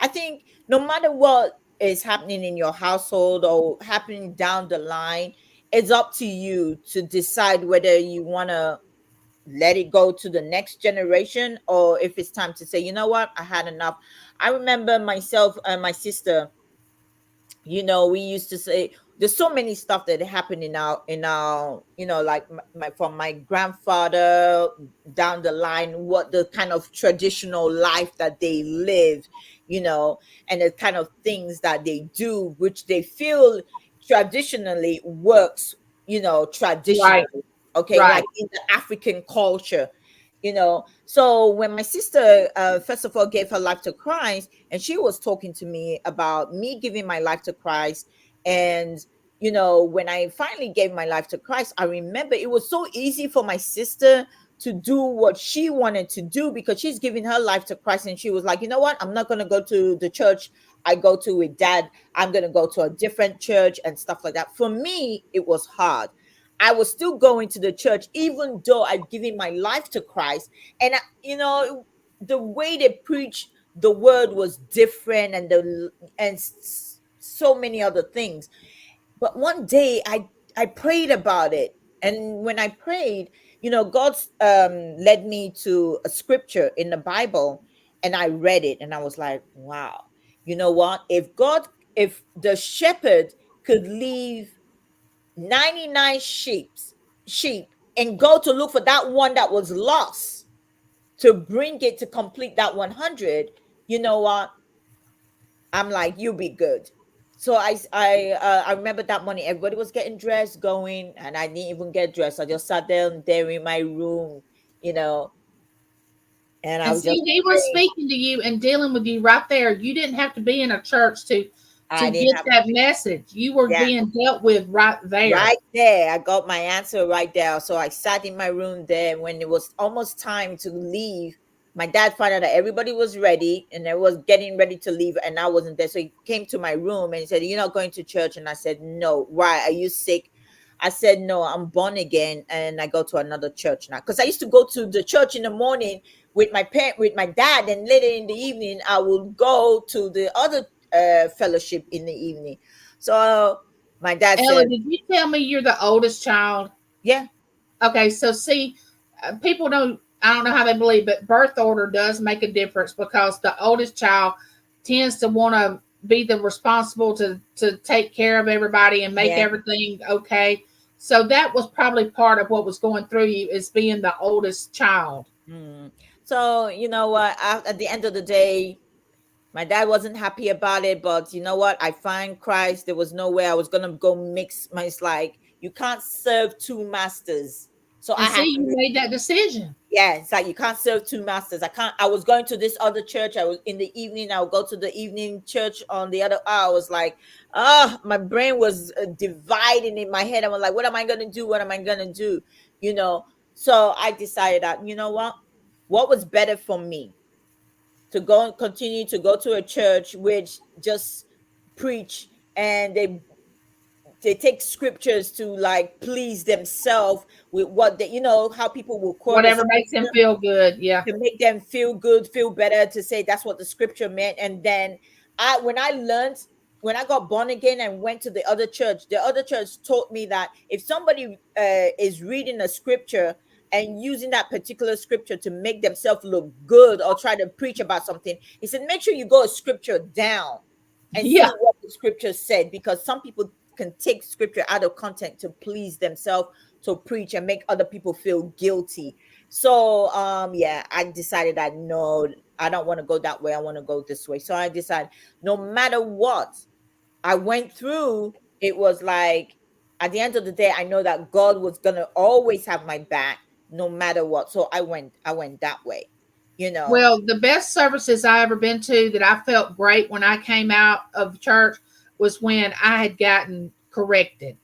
I think no matter what is happening in your household or happening down the line, it's up to you to decide whether you want to let it go to the next generation, or if it's time to say, you know what, I had enough. I remember myself and my sister, we used to say there's so many stuff that happened in our like my from my grandfather down the line, what the kind of traditional life that they live, and the kind of things that they do which they feel traditionally works, Right. traditionally, okay, like Right. in the African culture. So when my sister, first of all, gave her life to Christ, and she was talking to me about me giving my life to Christ. And when I finally gave my life to Christ, I remember it was so easy for my sister to do what she wanted to do because she's giving her life to Christ. And she was like, you know what, I'm not going to go to the church I go to with dad. I'm going to go to a different church and stuff like that. For me, it was hard. I was still going to the church, even though I'd given my life to Christ. And, the way they preach the word was different, and so many other things. But one day I prayed about it. And when I prayed, God led me to a scripture in the Bible, and I read it and I was like, wow, you know what? If the shepherd could leave 99 sheep and go to look for that one that was lost to bring it to complete that 100, you know what, I'm like, you be good. So I remember that morning everybody was getting dressed going, and I didn't even get dressed. I just sat down there in my room, you know and I And was just see, he was praying. speaking to you and dealing with you right there. You didn't have to be in a church to I didn't get have that message. You were Yeah. being dealt with right there. Right there, I got my answer right there. So I sat in my room there. When it was almost time to leave, my dad found out that everybody was ready and I was getting ready to leave, and I wasn't there. So he came to my room and he said, "You're not going to church?" And I said, "No." "Why? Are you sick?" I said, "No, I'm born again and I go to another church now." Because I used to go to the church in the morning with with my dad, and later in the evening I will go to the other fellowship in the evening. So my dad Ella, said, did you tell me you're the oldest child? "Yeah, Okay, so see, people don't, I don't know how they believe, but birth order does make a difference because the oldest child tends to want to be the responsible to take care of everybody and make yeah." everything okay. So that was probably part of what was going through you is being the oldest child. Mm. So you know what? At the end of the day, my dad wasn't happy about it, but you know what? I find Christ. There was no way I was gonna go mix my. It's like you can't serve two masters. So And I had see, to. you made that decision. Yeah, it's like you can't serve two masters. I can't. I was going to this other church. I was in the evening. I would go to the evening church on the other. I was like, my brain was dividing in my head. I was like, what am I gonna do? What am I gonna do? You know. So I decided that, you know what was better for me, to go and continue to go to a church which just preach, and they take scriptures to like please themselves with what they, how people will quote a Whatever makes him scripture feel good. Yeah. to make them feel good, feel better, to say that's what the scripture meant. And then when I learned, when I got born again and went to the other church taught me that if somebody is reading a scripture and using that particular scripture to make themselves look good or try to preach about something, he said, make sure you go a scripture down and Yeah. see what the scripture said, because some people can take scripture out of content to please themselves, to preach and make other people feel guilty. So yeah, I decided that no, I don't want to go that way. I want to go this way. So I decided no matter what I went through, it was like at the end of the day, I know that God was gonna always have my back no matter what. So I went that way, you know. Well, the best services I ever been to that I felt great when I came out of church was when I had gotten corrected.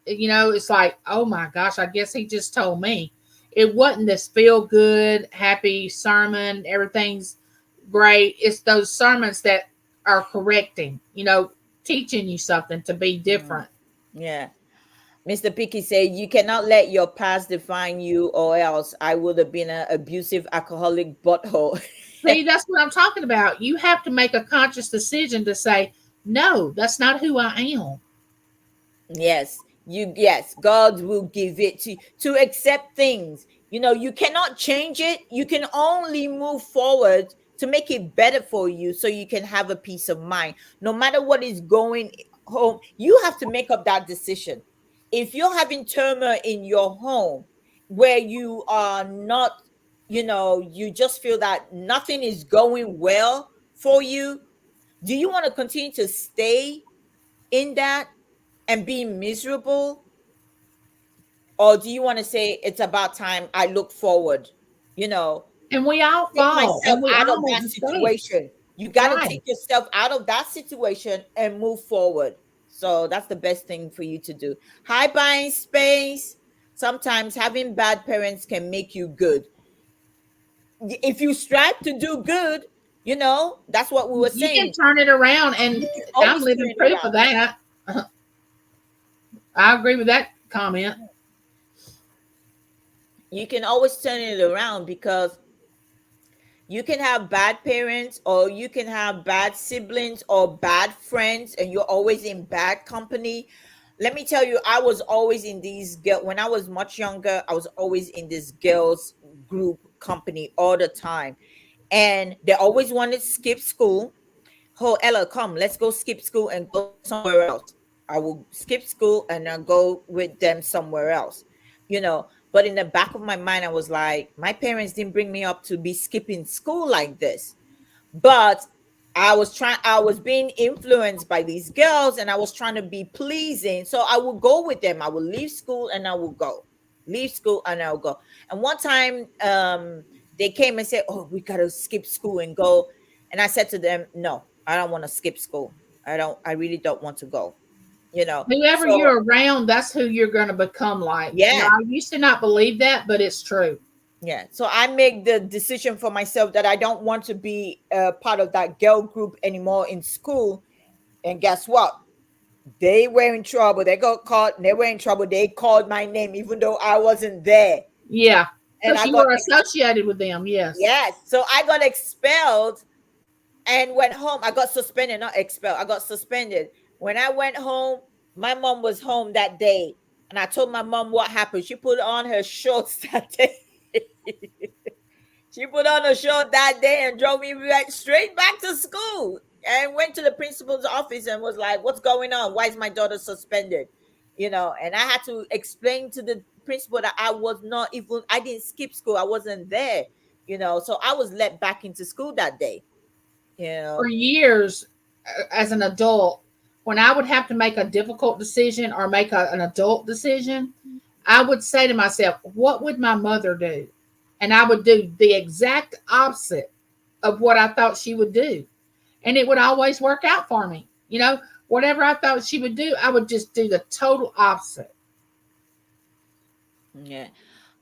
It's like, oh my gosh, I guess he just told me. It wasn't this feel good, happy sermon, everything's great. It's those sermons that are correcting, teaching you something to be Mm. different. Yeah. Mr. Picky said, you cannot let your past define you, or else I would have been an abusive alcoholic butthole. See, that's what I'm talking about. You have to make a conscious decision to say, no, that's not who I am. Yes, yes, God will give it to accept things. You cannot change it. You can only move forward to make it better for you so you can have a peace of mind. No matter what is going home, you have to make up that decision. If you're having turmoil in your home where you are not, you just feel that nothing is going well for you, do you want to continue to stay in that and be miserable, or do you want to say it's about time I look forward, you know And we all take fall myself and we out of all make that mistakes. situation? You got to Right. take yourself out of that situation and move forward. So that's the best thing for you to do. Hi, buying space. Sometimes having bad parents can make you good if you strive to do good. That's what we were You can saying. turn it around, and You can I'm always living turn it proof of around. that. I agree with that comment. You can always turn it around because you can have bad parents, or you can have bad siblings or bad friends, and you're always in bad company. Let me tell you, I was always in these girl when I was much younger. I was always in this girls group company all the time, and they always wanted to skip school. Oh, Ella, come, let's go skip school and go somewhere else. I will skip school and I'll go with them somewhere else. But in the back of my mind, I was like, my parents didn't bring me up to be skipping school like this. But I was being influenced by these girls, and I was trying to be pleasing. So I would go with them. I would leave school and I would go. Leave school and I'll go. And one time they came and said, "Oh, we gotta skip school and go." And I said to them, "No, I don't want to skip school. I really don't want to go." Whoever So you're around, that's who you're going to become like. yeah. I used to not believe that, but it's true. Yeah. So I make the decision for myself that I don't want to be a part of that girl group anymore in school. And guess what? They were in trouble. They got caught and they were in trouble. They called my name even though I wasn't there. Yeah, And because I you got were associated with them. Yes. yes. So I got expelled and went home. I got suspended, not expelled. I got suspended. When I went home, my mom was home that day. And I told my mom what happened. She put on her shorts that day. She put on a shirt that day and drove me straight back to school, and went to the principal's office and was like, "What's going on? Why is my daughter suspended?" And I had to explain to the principal that I didn't skip school. I wasn't there. So I was let back into school that day. You For know. years, as an adult, when I would have to make a difficult decision or make an adult decision, I would say to myself, what would my mother do? And I would do the exact opposite of what I thought she would do. And it would always work out for me. Whatever I thought she would do, I would just do the total opposite. Yeah.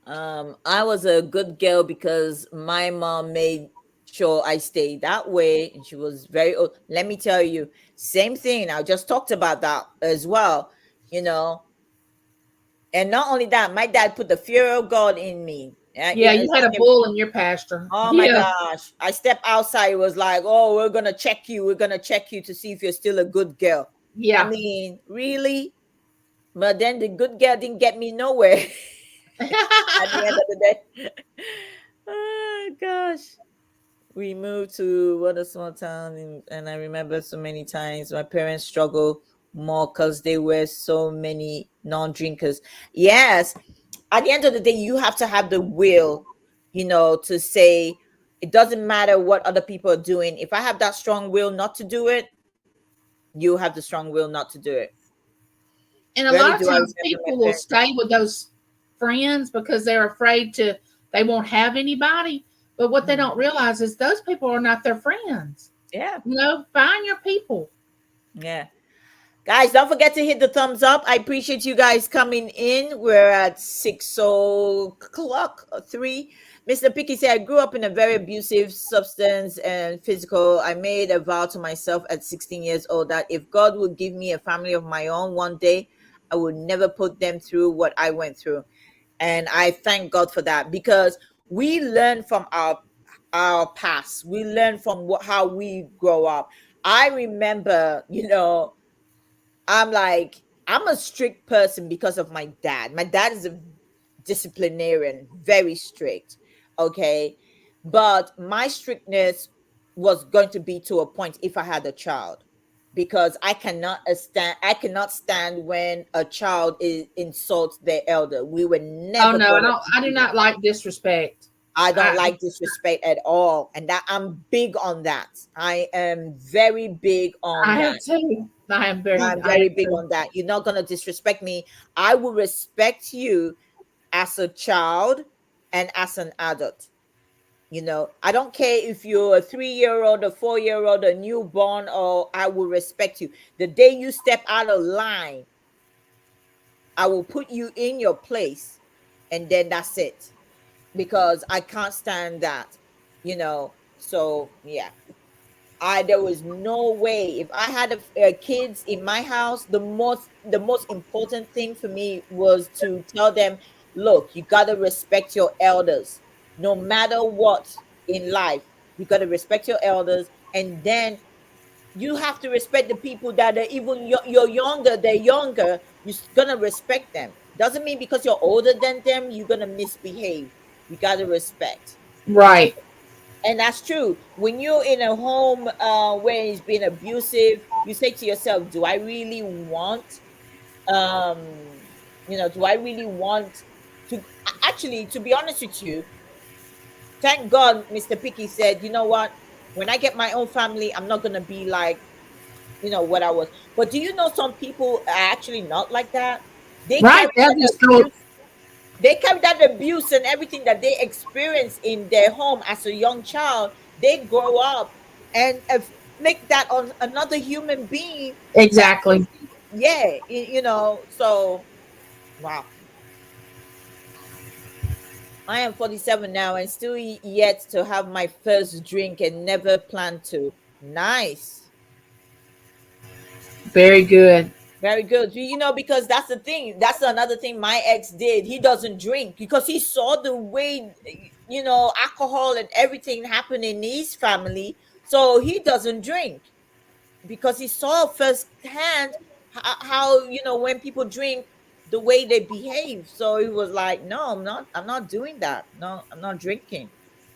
I was a good girl because my mom made sure I stayed that way, and she was very old. Let me tell you, same thing. I just talked about that as well, you know. And not only that, my dad put the fear of God in me. Yeah, you It's had just a bull in your pasture. oh my Yeah. gosh. I stepped outside, it was like, oh, we're gonna check you. We're gonna check you to see if you're still a good girl. I Yeah. mean, really? But then the good girl didn't get me nowhere at the end of the day. Oh gosh. We moved to what a small town, and I remember so many times my parents struggled more because they were so many non-drinkers. Yes, at the end of the day, you have to have the will, to say it doesn't matter what other people are doing. If I have that strong will not to do it, you have the strong will not to do it. And a Rarely lot of do I times remember my people will parents. stay with those friends because they're afraid they won't have anybody. But what they Mhm. don't realize is those people are not their friends. Yeah, Find your people. yeah. Guys, don't forget to hit the thumbs up. I appreciate you guys coming in. We're at 6 o'clock, 3. Mr. Picky said, I grew up in a very abusive substance and physical. I made a vow to myself at 16 years old that if God would give me a family of my own one day, I would never put them through what I went through. And I thank God for that, because we learn from our past. We learn from how we grow up. I remember, I'm a strict person because of my dad. My dad is a disciplinarian, very strict. Okay. But my strictness was going to be to a point if I had a child, because I cannot stand when a child insults their elder. We were Oh never no, I brought up don't. to I do do that. not like disrespect. I don't I like disrespect at all. And that I'm big on that. I am very big on I that. have too. I'm I very have big too. on that. You're not gonna disrespect me. I will respect you as a child and as an adult. I don't care if you're a 3-year old, a 4-year old, a newborn, or I will respect you. The day you step out of line, I will put you in your place, and then that's it. Because I can't stand that. So yeah. There was no way. If I had kids in my house, the most important thing for me was to tell them, look, you got to respect your elders no matter what in life. You got to respect your elders, and then you have to respect the people that are even you're younger. They're younger. You're gonna respect them. Doesn't mean because you're older than them you're gonna misbehave. You got to respect. Right. And that's true. When you're in a home where it's been abusive, you say to yourself, do I really want, do I really want to actually, to be honest with you, thank God Mr. Picky said, you know what? When I get my own family, I'm not going to be like, what I was. But do you know some people are actually not like that? They Right. carry They'll that just go. abuse they carry that abuse and everything that they experience in their home as a young child. They grow up and make that on another human being. That Exactly. yeah, so wow. I am 47 now and still yet to have my first drink and never plan to. Nice. Very good. Very good. Because that's the thing. That's another thing my ex did. He doesn't drink because he saw the way, alcohol and everything happen in his family. So he doesn't drink because he saw firsthand how, when people drink, the way they behave. So he was like, no, I'm not doing that. No, I'm not drinking.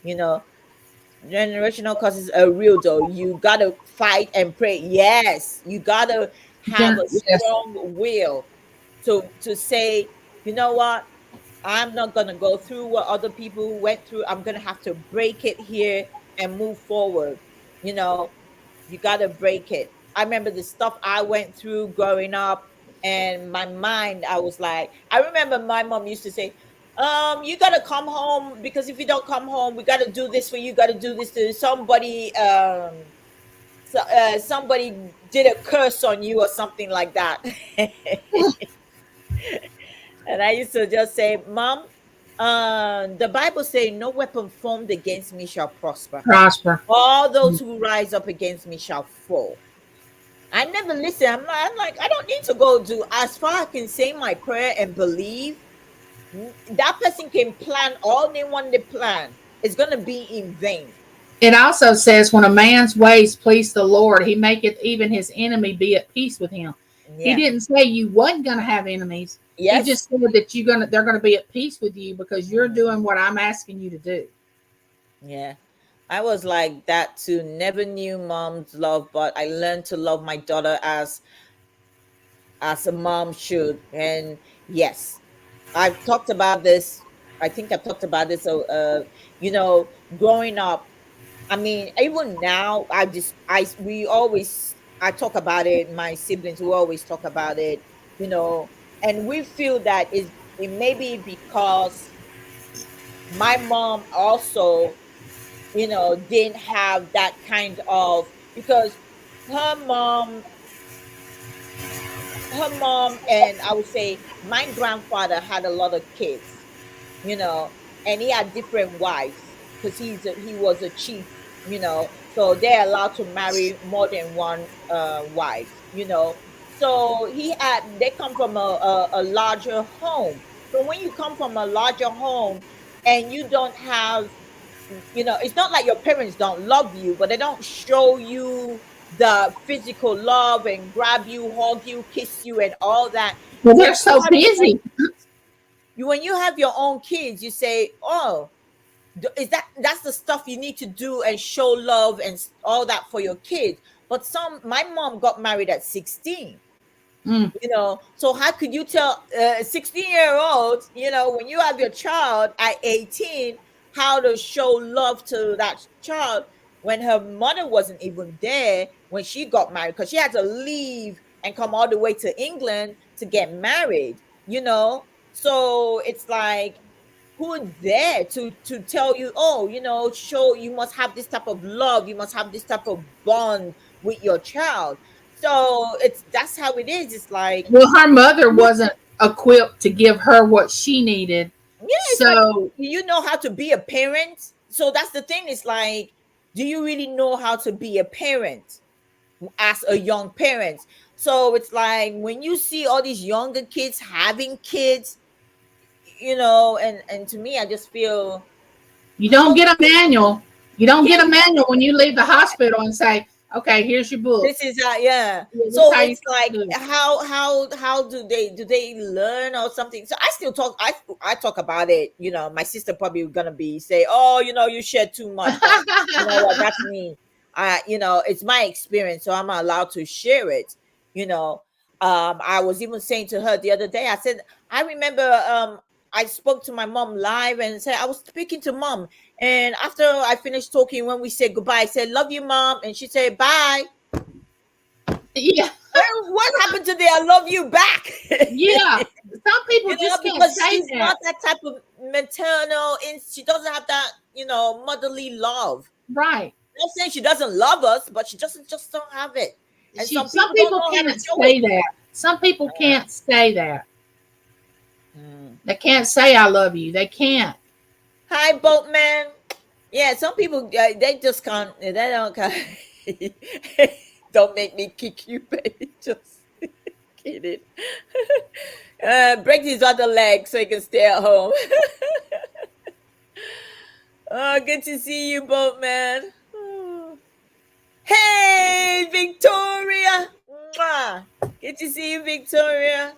You know, Generational causes are real though. You gotta fight and pray. Yes, you gotta have a Yes. strong will to say, you know what, I'm not gonna go through what other people went through. I'm gonna have to break it here and move forward. You know, you gotta break it. I remember the stuff I went through growing up, and my mind, I was like, I remember my mom used to say, you gotta come home because if you don't come home, we gotta do this for you, gotta do this to somebody. Somebody did a curse on you or something like that. And I used to just say, Mom, the Bible say no weapon formed against me shall prosper. Prosper. All those who rise up against me shall fall. I never listen. I'm like, I don't need to go do as far I can say my prayer and believe. That person can plan all they want to plan. It's gonna be in vain. It also says, when a man's ways please the Lord, he maketh even his enemy be at peace with him. He Yeah. didn't say you wasn't going to have enemies. He Yes. just said that they're going to be at peace with you because you're Mhm. doing what I'm asking you to do. Yeah. I was like that too. Never knew mom's love, but I learned to love my daughter as a mom should. And yes, I've talked about this. I think I've talked about this. Growing up, I mean, even now, I talk about it. My siblings, we always talk about it, and we feel that it may be because my mom also, didn't have that kind of, because her mom her mom, and I would say my grandfather had a lot of kids, and he had different wives because he was a chief, so they're allowed to marry more than one wife. So they come from a larger home. So when you come from a larger home and you don't have, it's not like your parents don't love you, but they don't show you the physical love and grab you, hug you, kiss you, and all that. Well, When they're you so have your own busy. kids, when you have your own kids, you say, "Oh, is that's the stuff you need to do and show love and all that for your kids." But my mom got married at 16. Mm. So how could you tell a 16-year-old, when you have your child at 18, how to show love to that child when her mother wasn't even there when she got married, because she had to leave and come all the way to England to get married. So it's like, who's there to tell you, oh, show you must have this type of love, you must have this type of bond with your child. So that's how it is. It's like, Well, her mother wasn't equipped to give her what she needed. yeah, it's like, So you know how to be a parent. So that's the thing. It's like, do you really know how to be a parent as a young parent? So it's like, when you see all these younger kids having kids, and to me, I just feel, you don't how get a manual. You don't yeah, get a you manual when you leave the don't. hospital and say, "Okay, here's your book. This is how, yeah. Yeah, this is So how you it's like, do it." how do they learn or something? So I still talk. I talk about it. My sister probably gonna be say, oh, you share too much, but you know what? That's me. It's my experience, so I'm allowed to share it. You know, I was even saying to her the other day. I said, I remember, I spoke to my mom live and said I was speaking to mom, and after I finished talking, when we said goodbye, I said, love you, mom, and she said bye. Yeah, What happened to the I love you back? yeah. Some people just can't Because say she's that. not that type of maternal, and she doesn't have that, motherly love. Right. I'm not saying she doesn't love us, but she doesn't just don't have it. And some Some people don't people know how to can't show it. say that. Some people can't say that. Mm. They can't say I love you. They can't. Hi, boatman. Yeah, some people, they just can't. They don't can't. Don't make me kick you, baby. Just kidding. Break his other leg so he can stay at home. Oh, good to see you, boatman. Oh. Hey, Victoria. Mwah. Good to see you, Victoria.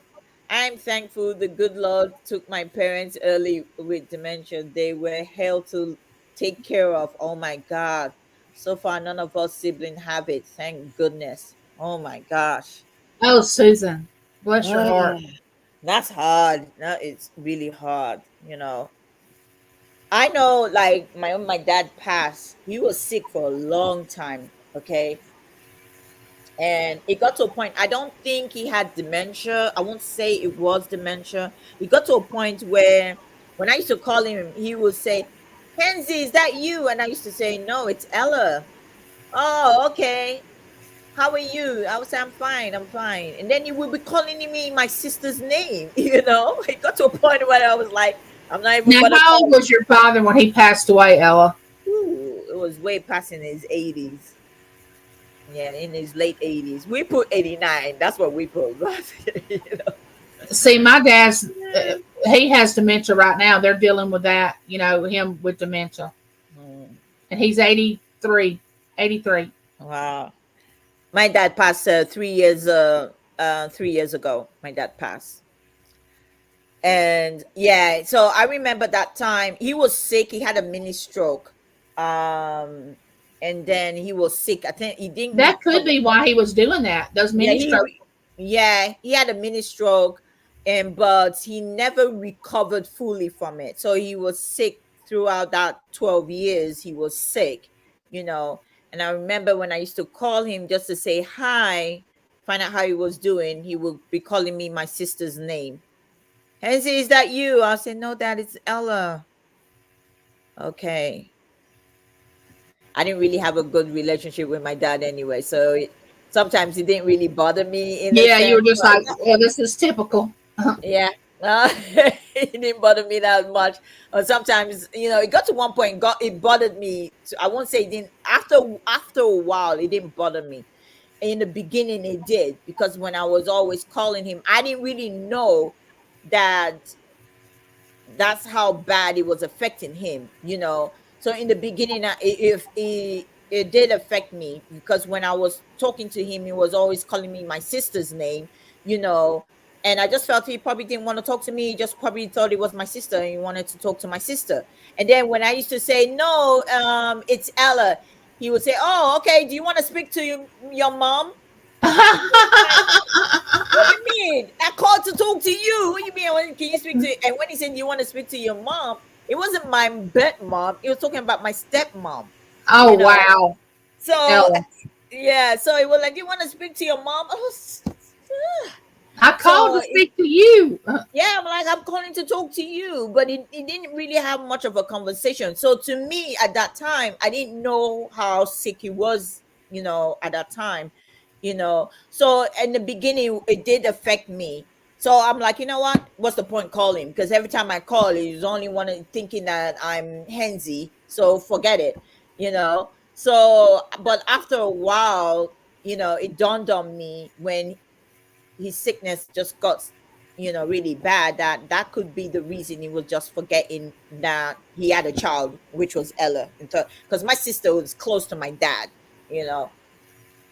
I'm thankful the good Lord took my parents early with dementia. They were hell to take care of. Oh my God. So far, none of us siblings have it. Thank goodness. Oh my gosh. Oh, Susan, bless your Ah, heart. that's hard. That is really hard. I know, like, my dad passed. He was sick for a long time. Okay. And it got to a point, I don't think he had dementia. I won't say it was dementia. It got to a point where when I used to call him, he would say, Kenzie, is that you? And I used to say, no, it's Ella. Oh, okay. How are you? I would say, I'm fine, I'm fine. And then he would be calling me my sister's name. It got to a point where I was like, I'm not even Now, gonna how call old was your father when he passed away, Ella? you. It was way past in his 80s. Yeah, in his late 80s. We put 89. That's what we put. you know. See, my dad's, Yeah. he has dementia right now. They're dealing with that, him with dementia. Mm, And he's 83. 83. wow. My dad passed 3 years ago. My dad passed. And yeah, so I remember that time he was sick. He had a mini stroke. Um and then he was sick. I think he didn't That could recover. be why he was doing that. Those Yeah, mini strokes. he had a mini stroke, and but he never recovered fully from it. So he was sick throughout that 12 years. He was sick, you know. And I remember when I used to call him just to say hi, find out how he was doing, he would be calling me my sister's name. Hensie, is that you? I said, no, Dad, it's Ella. Okay. I didn't really have a good relationship with my dad anyway. sometimes it didn't really bother me in a Yeah, you sense. were just like, well, this is typical. Yeah, it didn't bother me that much. Or sometimes, it got to one point, it bothered me. I won't say it didn't. After a while, it didn't bother me. In the beginning, it did, because when I was always calling him, I didn't really know that that's how bad it was affecting him. So in the beginning, if it did affect me, because when I was talking to him, he was always calling me my sister's name, you know and I just felt he probably didn't want to talk to me. He just probably thought it was my sister and he wanted to talk to my sister. And then when I used to say, no, it's Ella, he would say, oh, okay, do you want to speak to your mom? What do you mean? I called to talk to you. What do you mean? Can you speak to? And when he said you want to speak to your mom, it wasn't my bet mom. It was talking about my stepmom. Oh, You know. wow. So Ella, yeah. So it was like, you want to speak to your mom? I called So to speak to you. yeah, I'm like, I'm calling to talk to you, but it didn't really have much of a conversation. So to me, at that time, I didn't know how sick he was, at that time, So in the beginning, it did affect me. So I'm like, you know what? What's the point calling? Because every time I call, he's only one thinking that I'm handsy. So forget it, you know. So, but after a while, it dawned on me when his sickness just got really bad, that could be the reason he was just forgetting that he had a child, which was Ella. Because my sister was close to my dad.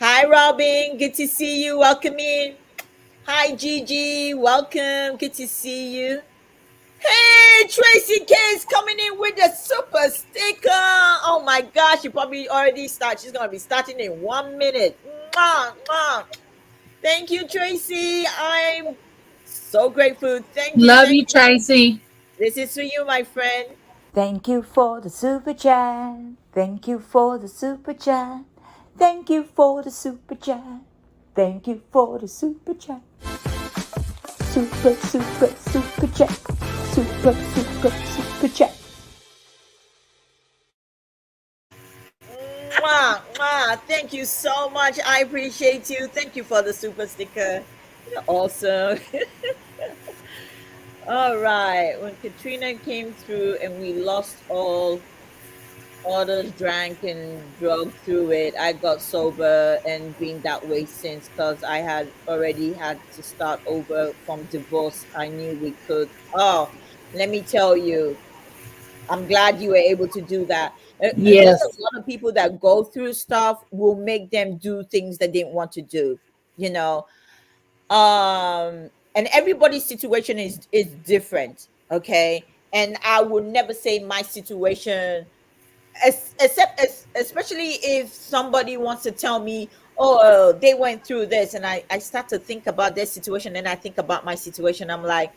Hi Robin, good to see you, welcome in. Hi Gigi, welcome, good to see you. Hey, Tracy K is coming in with the super sticker. Oh my gosh, you probably already start. She's gonna be starting in 1 minute. Mwah, mwah. Thank you, Tracy. I'm so grateful. Thank you. Love Thank you, you. Tracy. This is for you, my friend. Thank you for the super chat. Thank you for the super chat. Thank you for the super chat. Thank you for the super chat. Super, super, super chat. Super, super, super chat. Mwah, mwah. Thank you so much. I appreciate you. Thank you for the super sticker. You're awesome. All right. When Katrina came through and we lost all others drank and drug through it, I got sober and been that way since, because I had already had to start over from divorce. I knew we could. Oh, let me tell you, I'm glad you were able to do that. There's a Yes. lot of people that go through stuff will make them do things that they didn't want to do, you know. And everybody's situation is different, okay? And I would never say my situation, especially if somebody wants to tell me, oh, they went through this, and I start to think about their situation and I think about my situation. I'm like,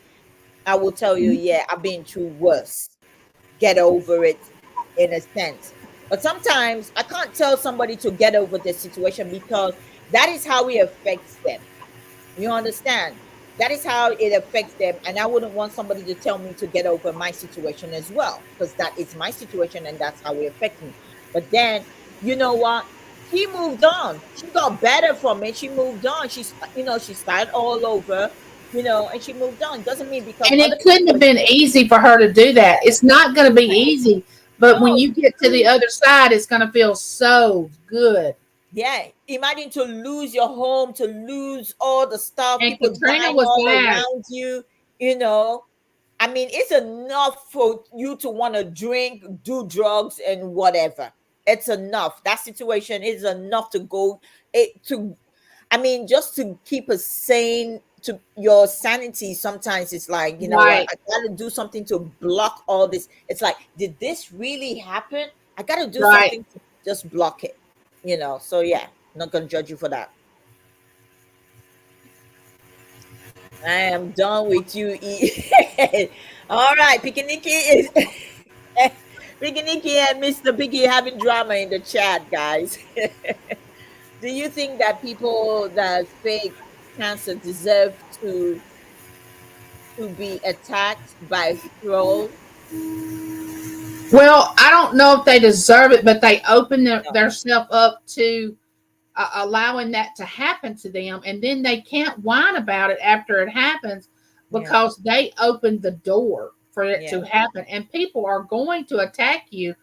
I will tell you, yeah, I've been through worse. Get over it, in a sense. But sometimes I can't tell somebody to get over the situation, because that is how it affects them. You understand? That is how it affects them. And I wouldn't want somebody to tell me to get over my situation as well, because that is my situation and that's how it affects me. But then, you know what? She moved on. She got better from it. She moved on. She started all over, and she moved on. Doesn't mean because And other it couldn't have people, been easy for her to do that. It's not going to be easy. But when no, you get to the other side, it's going to feel so good. yeah, imagine to lose your home, to lose all the stuff, And people Katrina dying was all bad. around you, you know. I mean, it's enough for you to want to drink, do drugs, and whatever. It's enough. That situation is enough to go to. I mean, just to keep us sane, to your sanity. Sometimes it's like, you know what? Right. I gotta do something to block all this. It's like, did this really happen? I gotta do Right. something to just block it. So yeah, not gonna judge you for that. I am done with you. All right, Pikiniki is Pikiniki and Mr. Piggy having drama in the chat, guys. Do you think that people that fake cancer deserve to be attacked by troll? Well, I don't know if they deserve it, but they open No. their self up to allowing that to happen to them, and then they can't whine about it after it happens Yeah. because they opened the door for it Yeah. to happen. And people are going to attack you,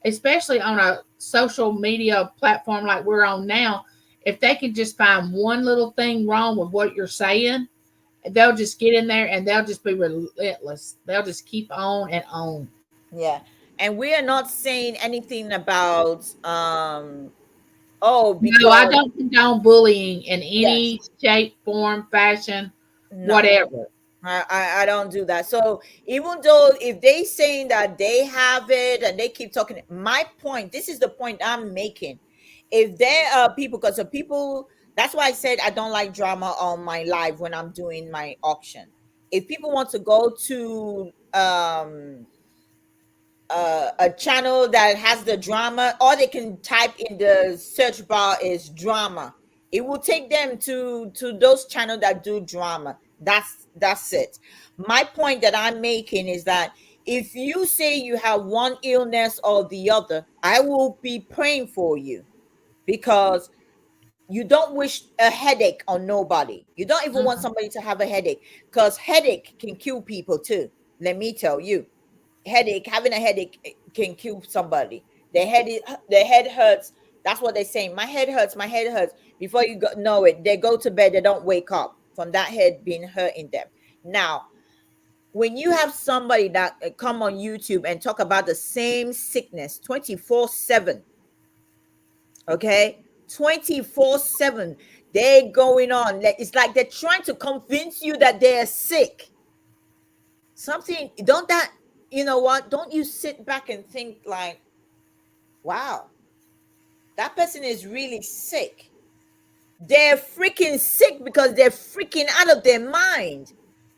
especially on a social media platform like we're on now. If they can just find one little thing wrong with what you're saying, they'll just get in there and they'll just be relentless. They'll just keep on and on. Yeah. And we are not saying anything about oh, No, I because don't condone bullying in yes, any shape, form, fashion, no. whatever. I don't do that. So even though if they saying that they have it and they keep talking, my point, this is the point I'm making. If there are people, because of people, that's why I said I don't like drama on my live when I'm doing my auction. If people want to go to a channel that has the drama, all they can type in the search bar is drama. It will take them to those channels that do drama. That's it. My point that I'm making is that if you say you have one illness or the other, I will be praying for you, because you don't wish a headache on nobody. You don't even want Mhm. somebody to have a headache, because headache can kill people too. Let me tell you, headache, having a headache, can kill somebody. The head hurts. That's what they're saying. My head hurts, my head hurts. Before you know it, they go to bed, they don't wake up from that head being hurt in them. Now, when you have somebody that come on YouTube and talk about the same sickness 24/7, okay, 24/7, they're going on, it's like they're trying to convince you that they're sick. Something, don't that, you know what, don't you sit back and think like, wow, that person is really sick. They're freaking sick because they're freaking out of their mind.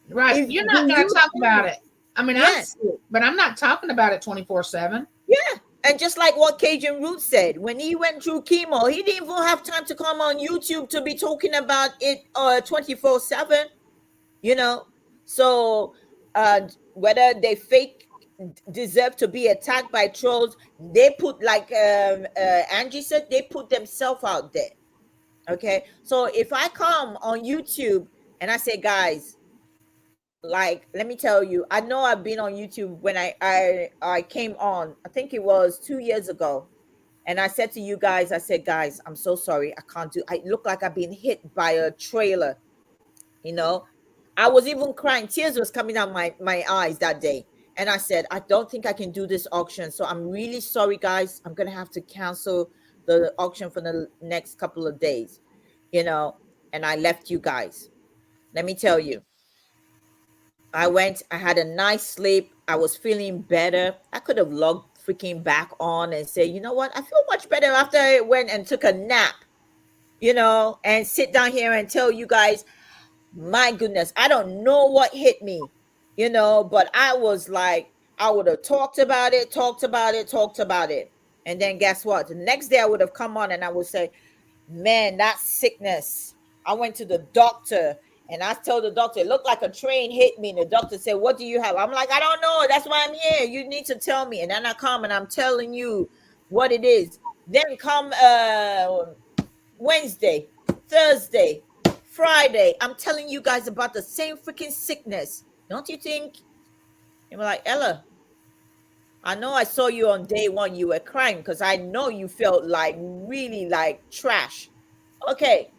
Right. If You're not do going to you talk about think, it. I mean, I'm yeah, sick, but I'm not talking about it 24/7. yeah. And just like what Cajun Root said, when he went through chemo, he didn't even have time to come on YouTube to be talking about it 24/7, you know. So whether they fake deserve to be attacked by trolls, they put, like Angie said, they put themselves out there. Okay, so if I come on YouTube and I say, guys, like, let me tell you, I know I've been on YouTube when I came on, I think it was 2 years ago, and I said to you guys, I said, guys, I'm so sorry, I can't do, I look like I've been hit by a trailer, you know. I was even crying, tears was coming out my eyes that day. And I said, I don't think I can do this auction, so I'm really sorry, guys, I'm gonna have to cancel the auction for the next couple of days, you know. And I left you guys. Let me tell you, I went, I had a nice sleep, I was feeling better. I could have logged freaking back on and say, you know what, I feel much better after I went and took a nap, you know, and sit down here and tell you guys, my goodness, I don't know what hit me, you know, but I was like, I would have talked about it, talked about it, talked about it. And then guess what? The next day I would have come on and I would say, man, that sickness. I went to the doctor and I told the doctor, it looked like a train hit me. And the doctor said, what do you have? I'm like, I don't know. That's why I'm here. You need to tell me. And then I come and I'm telling you what it is. Then come Wednesday, Thursday, Friday, I'm telling you guys about the same freaking sickness. Don't you think? You're like, Ella, I know I saw you on day one, you were crying because I know you felt like really like trash. Okay,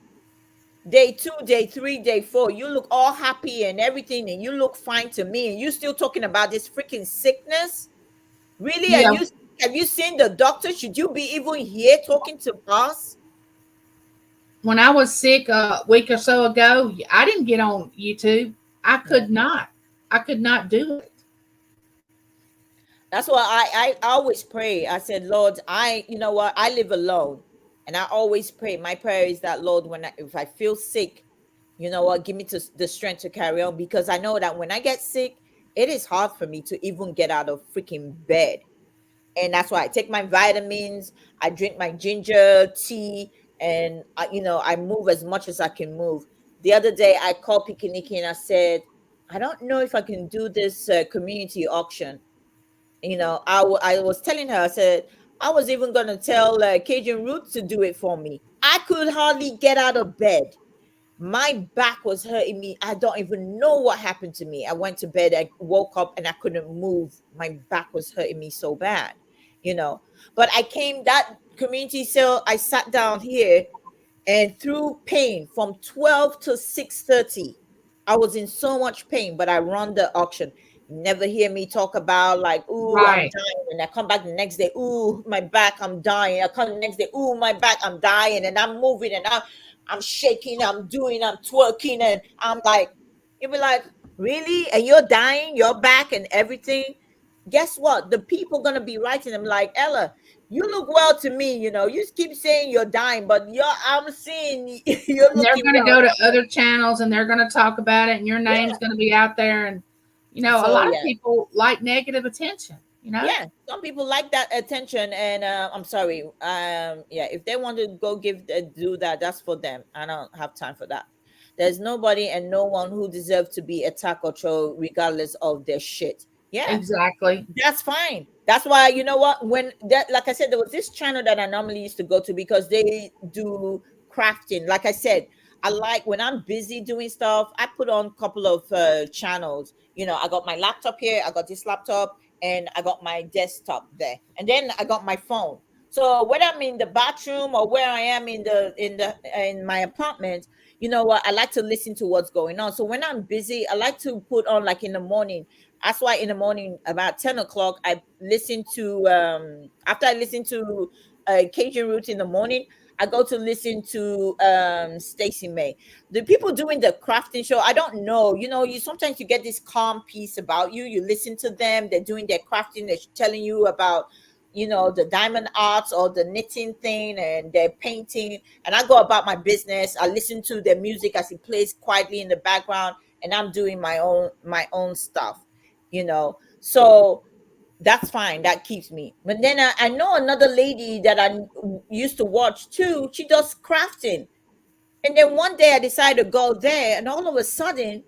day two, day three, day four, you look all happy and everything, and you look fine to me, and you still talking about this freaking sickness? Really? Yeah. And you have you seen the doctor? Should you be even here talking to us? When I was sick a week or so ago, I didn't get on YouTube. I Yeah. could not. I could not do it. That's why I always pray. I said, Lord, you know what? I live alone. And I always pray. My prayer is that, Lord, if I feel sick, you know what? Give me the strength to carry on, because I know that when I get sick, it is hard for me to even get out of freaking bed. And that's why I take my vitamins, I drink my ginger tea, and I move as much as I can move. The other day I called Pikiniki and I said, I don't know if I can do this community auction. I was telling her, I said, I was even going to tell Cajun Roots to do it for me. I could hardly get out of bed. My back was hurting me. I don't even know what happened to me. I went to bed, I woke up and I couldn't move. My back was hurting me so bad, you know. But I came that community cell, I sat down here, and through pain from 12 to 6:30, I was in so much pain, but I run the auction. You never hear me talk about like, ooh, I'm Right. dying. And I come back the next day, ooh, my back, I'm dying. I come the next day, ooh, my back, I'm dying. And I'm moving and I'm shaking, I'm twerking, and I'm like, you'll be like, really? And you're dying, your back and everything. Guess what? The people gonna be writing them like, Ella, you look well to me, you just keep saying you're dying, but I'm seeing you're And they're looking going to well. go to other channels and they're going to talk about it, and your name's Yeah. going to be out there. And, a So lot of yeah. people like negative attention. Yeah, some people like that attention, and I'm sorry. Yeah, if they want to go do that, that's for them. I don't have time for that. There's nobody and no one who deserves to be attacked or trolled, regardless of their shit. Yeah, Exactly. that's fine. That's why, you know what, when that, like I said, there was this channel that I normally used to go to because they do crafting. Like I said, I like when I'm busy doing stuff, I put on a couple of channels. I got my laptop here, I got this laptop, and I got my desktop there, and then I got my phone. So whether I'm in the bathroom or where I am in my apartment, you know what, I like to listen to what's going on. So when I'm busy, I like to put on, like, in the morning. That's why in the morning about 10 o'clock, I listen to after I listen to Cajun Roots in the morning, I go to listen to Stacey May. The people doing the crafting show, I don't know. You sometimes you get this calm peace about you. You listen to them, they're doing their crafting, they're telling you about the diamond arts or the knitting thing, and they're painting. And I go about my business. I listen to their music as it plays quietly in the background, and I'm doing my own stuff. So that's fine, that keeps me. But then I know another lady that I used to watch too. She does crafting, and then one day I decided to go there, and all of a sudden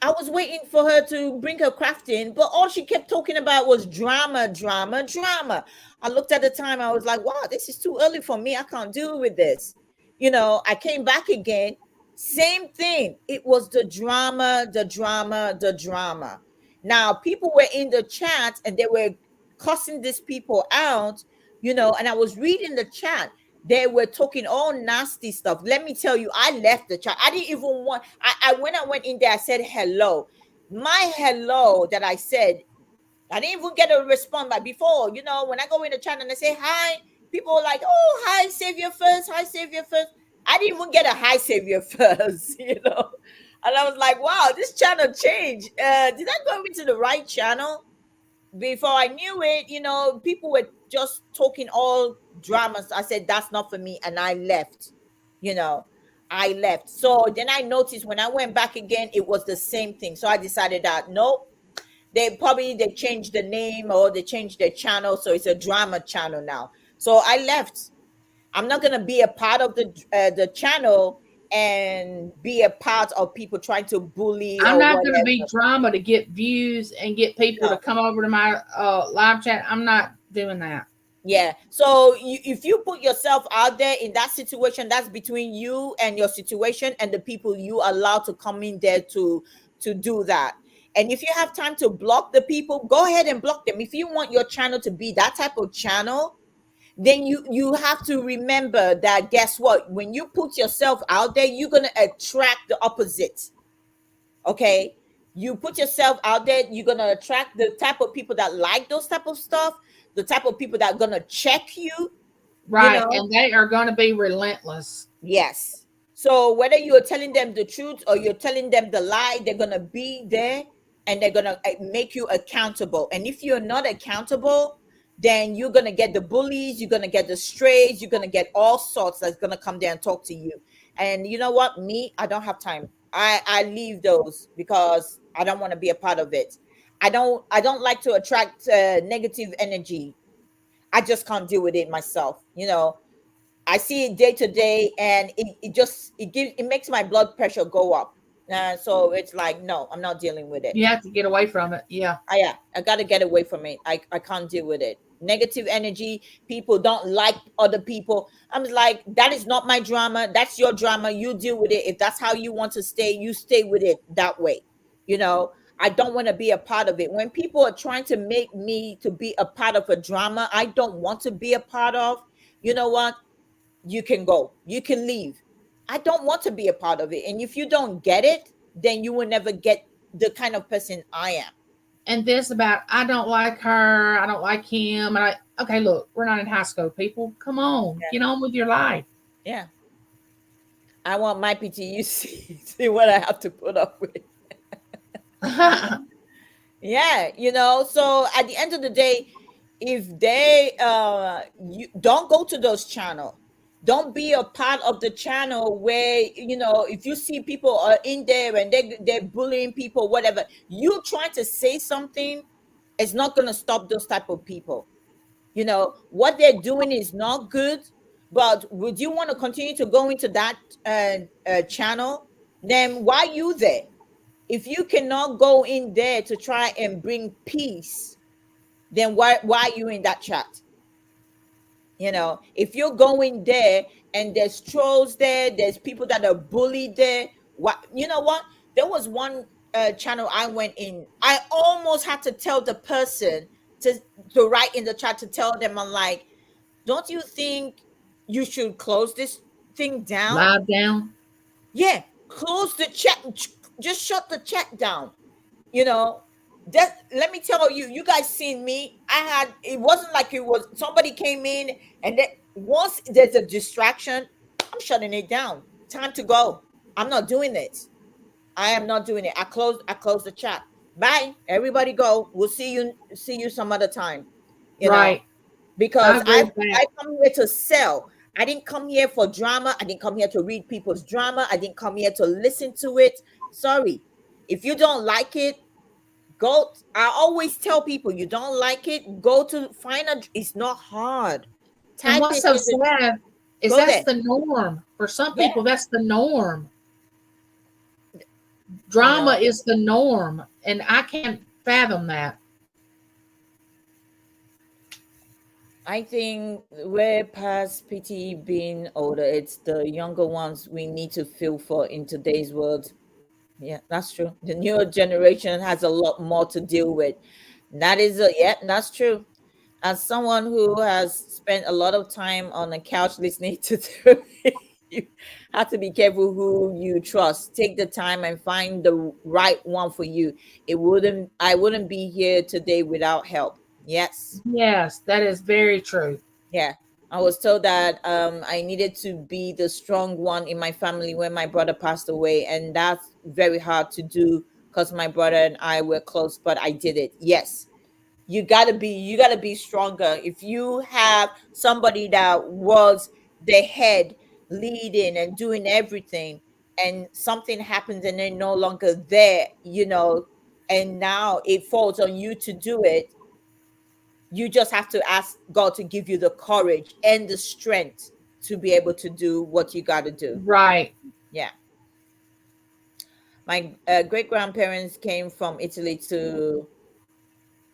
I was waiting for her to bring her craft in, but all she kept talking about was drama, drama, drama. I looked at the time, I was like, wow, this is too early for me. I can't deal with this. I came back again, same thing. It was the drama, the drama, the drama. Now, people were in the chat and they were cussing these people out, and I was reading the chat. They were talking all nasty stuff. Let me tell you, I left the chat. I didn't even want. When I went in there, I said hello. My hello that I said, I didn't even get a response. Like before, when I go in the chat and I say hi, people are like, "Oh, hi, Savior first. Hi, Savior first." I didn't even get a hi, Savior first. And I was like, "Wow, this channel changed. Did I go into the right channel?" Before I knew it, people were just talking all dramas. I said, that's not for me. And I left, you know, I left. So then I noticed when I went back again, it was the same thing. So I decided that, nope, they changed the name or they changed their channel. So it's a drama channel now. So I left. I'm not going to be a part of the channel and be a part of people trying to bully I'm or not going to be whatever. drama to get views and get people to No. come over to my live chat. I'm not doing that. Yeah. So if you put yourself out there in that situation, that's between you and your situation and the people you allow to come in there to do that. And if you have time to block the people, go ahead and block them. If you want your channel to be that type of channel, then you have to remember that, guess what? When you put yourself out there, you're gonna attract the opposite. Okay, you put yourself out there, you're gonna attract the type of people that like those type of stuff, the type of people that are gonna check you you Right. know And they are going to be relentless. Yes. So whether you're telling them the truth or you're telling them the lie, they're gonna be there and they're gonna make you accountable. And if you're not accountable, then you're gonna get the bullies, you're gonna get the strays, you're gonna get all sorts that's gonna come there and talk to you. And you know what? Me, I don't have time. I leave those because I don't want to be a part of it. I don't like to attract negative energy. I just can't deal with it myself. I see it day to day, and it makes my blood pressure go up. So it's like, no, I'm not dealing with it. You have to get away from it. Yeah. Yeah, I got to get away from it. I can't deal with it. negative energy. People don't like other people. I'm like, that is not my drama. That's your drama. You deal with it. If that's how you want to stay, you stay with it that way. You know, I don't want to be a part of it. When people are trying to make me to be a part of a drama I don't want to be a part of, you know what? You can go. You can leave. I don't want to be a part of it. And if you don't get it, then you will never get the kind of person I am. And this about I don't like her, I don't like him, and okay, look, we're not in high school, people. Come on, Yeah. get on with your life. Yeah. I want my PTU see what I have to put up with. Yeah, you know, so at the end of the day, if they you don't go to those channel, don't be a part of the channel where, you know, if you see people are in there and they're bullying people, whatever, you trying to say something, it's not going to stop those type of people. You know what they're doing is not good, but would you want to continue to go into that channel? Then why you there? If you cannot go in there to try and bring peace, then why are you in that chat? You know, if you're going there and there's trolls there, there's people that are bullied there, what, you know what, there was one channel I went in, I almost had to tell the person to write in the chat to tell them, I'm like, don't you think you should close this thing down? Live down. Yeah, close the chat, just shut the chat down. You know, that, let me tell you, you guys seen me, it wasn't like it was somebody came in and then once there's a distraction, I'm shutting it down. Time to go. I'm not doing it. I am not doing it. I closed the chat. Bye, everybody go. We'll see you some other time. You know, Right. because agree with that. I come here to sell. I didn't come here for drama. I didn't come here to read people's drama. I didn't come here to listen to it. Sorry. If you don't like it, go. I always tell people, you don't like it, go to find a, it's not hard. And Type what's it so in the, sad is go that's there. the norm. For some Yeah. people, that's the norm. You Drama know, is the norm, and I can't fathom that. I think we're past pity being older. It's the younger ones we need to feel for in today's world. Yeah, that's true. The newer generation has a lot more to deal with. That is a, yeah, that's true. As someone who has spent a lot of time on the couch listening to therapy, you have to be careful who you trust. Take the time and find the right one for you. I wouldn't be here today without help. Yes. Yes, that is very true. Yeah. I was told that I needed to be the strong one in my family when my brother passed away. And that's very hard to do because my brother and I were close, but I did it. Yes. You gotta be stronger. If you have somebody that was the head leading and doing everything and something happens and they're no longer there, you know, and now it falls on you to do it, you just have to ask God to give you the courage and the strength to be able to do what you got to do. Right. Yeah. My great grandparents came from Italy to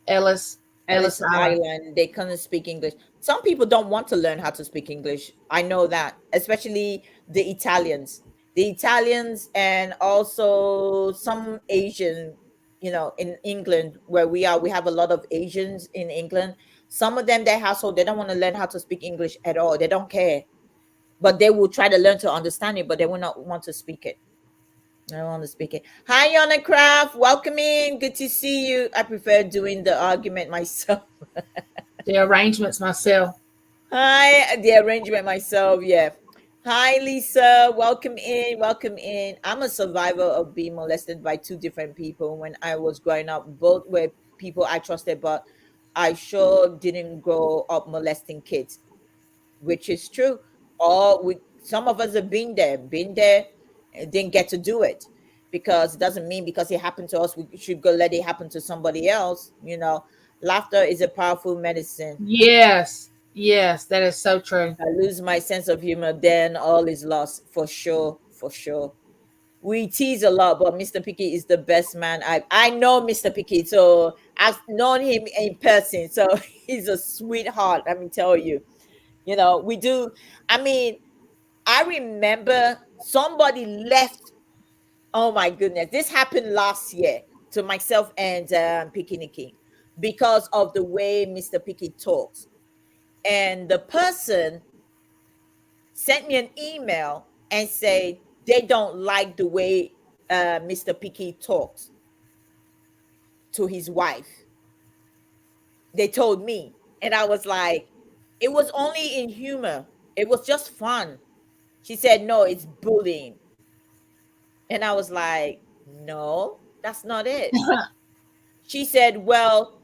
Ellis Ellis Island. Island. They couldn't speak English. Some people don't want to learn how to speak English. I know that, especially the Italians. The Italians and also some Asian, you know, in England where we are, we have a lot of Asians in England. Some of them, their household, they don't want to learn how to speak English at all. They don't care. But they will try to learn to understand it, but they will not want to speak it. I don't want to speak it. Hi, Yana Craft. Welcome in. Good to see you. I prefer doing the argument myself. The arrangements myself. Hi, the arrangement myself. Yeah. Hi, Lisa. Welcome in. Welcome in. I'm a survivor of being molested by two different people when I was growing up. Both were people I trusted, but I sure didn't grow up molesting kids, which is true. Some of us have been there, and didn't get to do it because it doesn't mean because it happened to us, we should go let it happen to somebody else. You know, laughter is a powerful medicine. Yes. Yes, that is so true. I lose my sense of humor, then all is lost for sure. For sure. We tease a lot, but Mr. Picky is the best man. I know Mr. Picky, so I've known him in person, so he's a sweetheart. Let me tell you. We do. I mean, I remember somebody left. Oh my goodness, this happened last year to myself and Pikiniki because of the way Mr. Piki talks, and the person sent me an email and said they don't like the way Mr. Piki talks to his wife. They told me, and I was like, it was only in humor. It was just fun. She said, no, it's bullying. And I was like, no, that's not it. She said, well,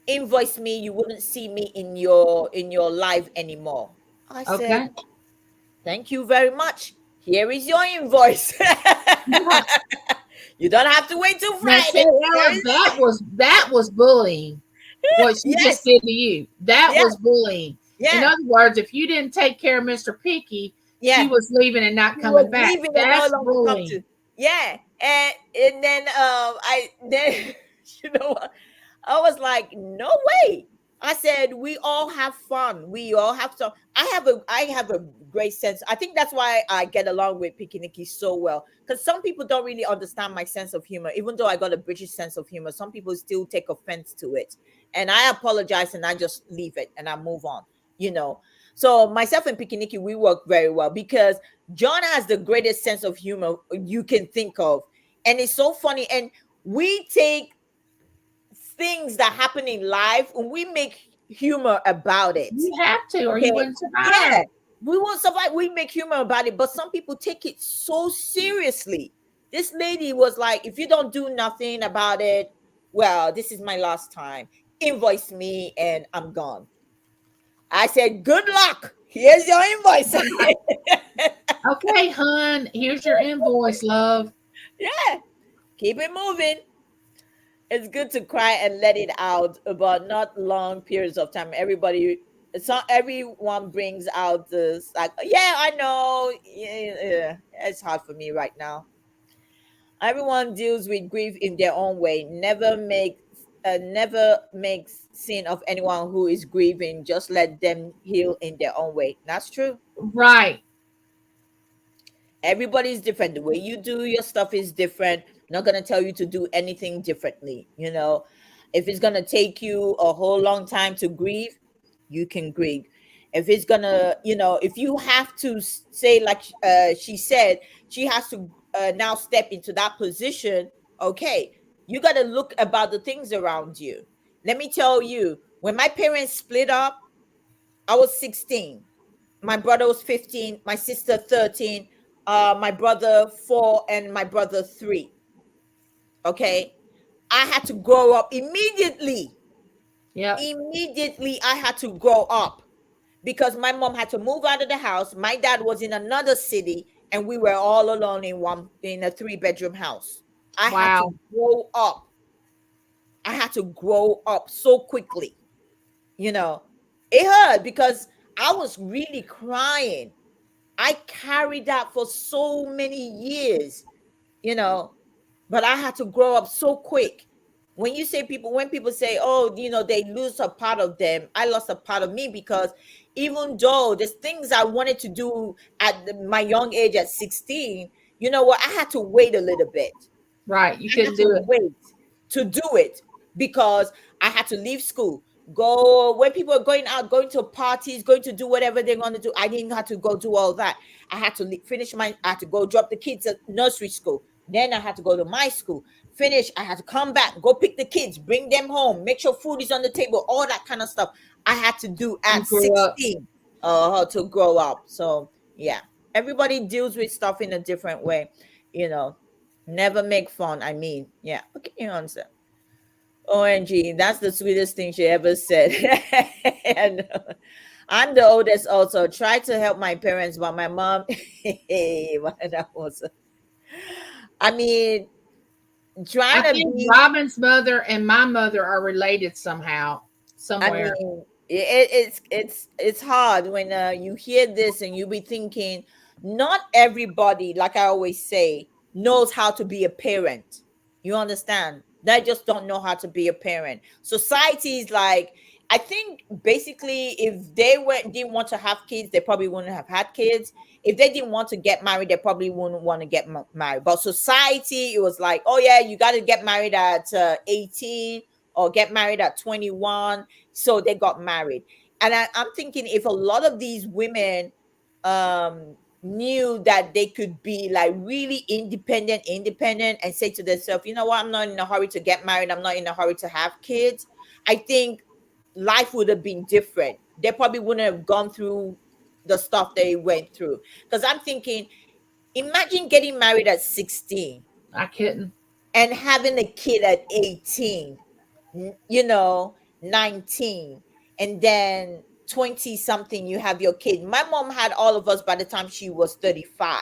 invoice me, you wouldn't see me in your life anymore. I said, Okay. thank you very much. Here is your invoice. You don't have to wait till Now, Friday. Sarah, that was bullying. What she just Yes, did to you, that yeah, was bullying. In yeah, other words, if you didn't take care of Mr. Picky, she yeah. was leaving and not He coming was back. leaving and no That's longer come bullying. to. Yeah, and then I then you know what? I was like, no way. I said, we all have fun. We all have to. I have a great sense. I think that's why I get along with Pikiniki so well. Because some people don't really understand my sense of humor. Even though I got a British sense of humor, some people still take offense to it. And I apologize and I just leave it and I move on. You know. So myself and Pikiniki, we work very well because John has the greatest sense of humor you can think of. And it's so funny. And we take things that happen in life and we make humor about it. You have to, or you Okay. wouldn't survive. Yeah. We won't survive. We make humor about it, but some people take it so seriously. This lady was like, if you don't do nothing about it, well, this is my last time. Invoice me and I'm gone. I said, good luck. Here's your invoice. Okay, hun, here's your invoice, love. Yeah. Keep it moving. It's good to cry and let it out, but not long periods of time. Everyone brings out this like, yeah, I know. Yeah, yeah. It's hard for me right now. Everyone deals with grief in their own way. Never makes sin of anyone who is grieving. Just let them heal in their own way. That's true. Right. Everybody's different. The way you do your stuff is different. I'm not gonna tell you to do anything differently. If it's gonna take you a whole long time to grieve, you can grieve. If it's gonna, if you have to say, like she said, she has to now step into that position. Okay, you got to look about the things around you. Let me tell you, when my parents split up, I was 16. My brother was 15, my sister 13, my brother 4, and my brother 3. Okay. I had to grow up immediately. Yep. Immediately, I had to grow up because my mom had to move out of the house. My dad was in another city, and we were all alone in a 3-bedroom house. I had to Wow. grow up. I had to grow up so quickly. You know, it hurt because I was really crying. I carried that for so many years, you know, but I had to grow up so quick. When people say, oh, they lose a part of them, I lost a part of me because even though there's things I wanted to do at my young age at 16, you know what? I had to wait a little bit. Right. You I had couldn't to do it. wait to do it because I had to leave school. Go when people are going out, going to parties, going to do whatever they want to do. I didn't have to go do all that. I had to finish I had to go drop the kids at nursery school. Then I had to go to my school. Finish. I had to come back, go pick the kids, bring them home, make sure food is on the table, all that kind of stuff. I had to do You at grew up. 16 to grow up. So yeah, everybody deals with stuff in a different way, you know. Never make fun. I mean, yeah. Okay, you answer. OMG, that's the sweetest thing she ever said. And I'm the oldest also. Tried to help my parents, but my mom, that was, I mean, trying I to think be, Robin's mother and my mother are related somehow, I somewhere. mean, it's hard when you hear this and you be thinking, not everybody, like I always say, knows how to be a parent. You understand? that just don't know how to be a parent. Society is like, I think basically if they didn't want to have kids, they probably wouldn't have had kids. If they didn't want to get married, they probably wouldn't want to get married. But society, it was like, oh yeah, you got to get married at 18 or get married at 21. So they got married. And I'm thinking if a lot of these women knew that they could be like really independent and say to themselves, you know what, I'm not in a hurry to get married, I'm not in a hurry to have kids, I think life would have been different. They probably wouldn't have gone through the stuff they went through. Because I'm thinking, imagine getting married at 16 I couldn't. and having a kid at 18, you know, 19, and then 20 something, you have your kid. My mom had all of us by the time she was 35.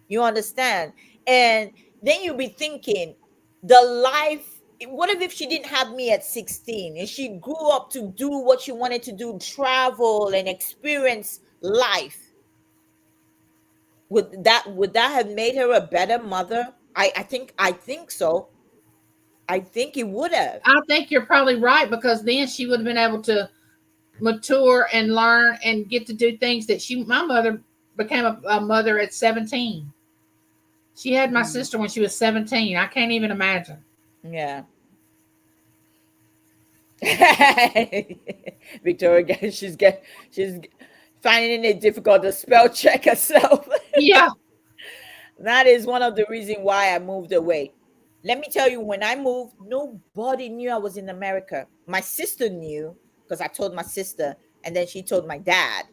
You understand? And then you'll be thinking, the life, what if she didn't have me at 16 and she grew up to do what she wanted to do, travel and experience life? Would that have made her a better mother? I think so. I think it would have. I think you're probably right, because then she would have been able to mature and learn and get to do things that my mother became a mother at 17. She had my Mm, sister when she was 17. I can't even imagine. yeah. Victoria, she's finding it difficult to spell check herself. Yeah. That is one of the reasons why I moved away. Let me tell you, when I moved, nobody knew I was in America. My sister knew because I told my sister, and then she told my dad.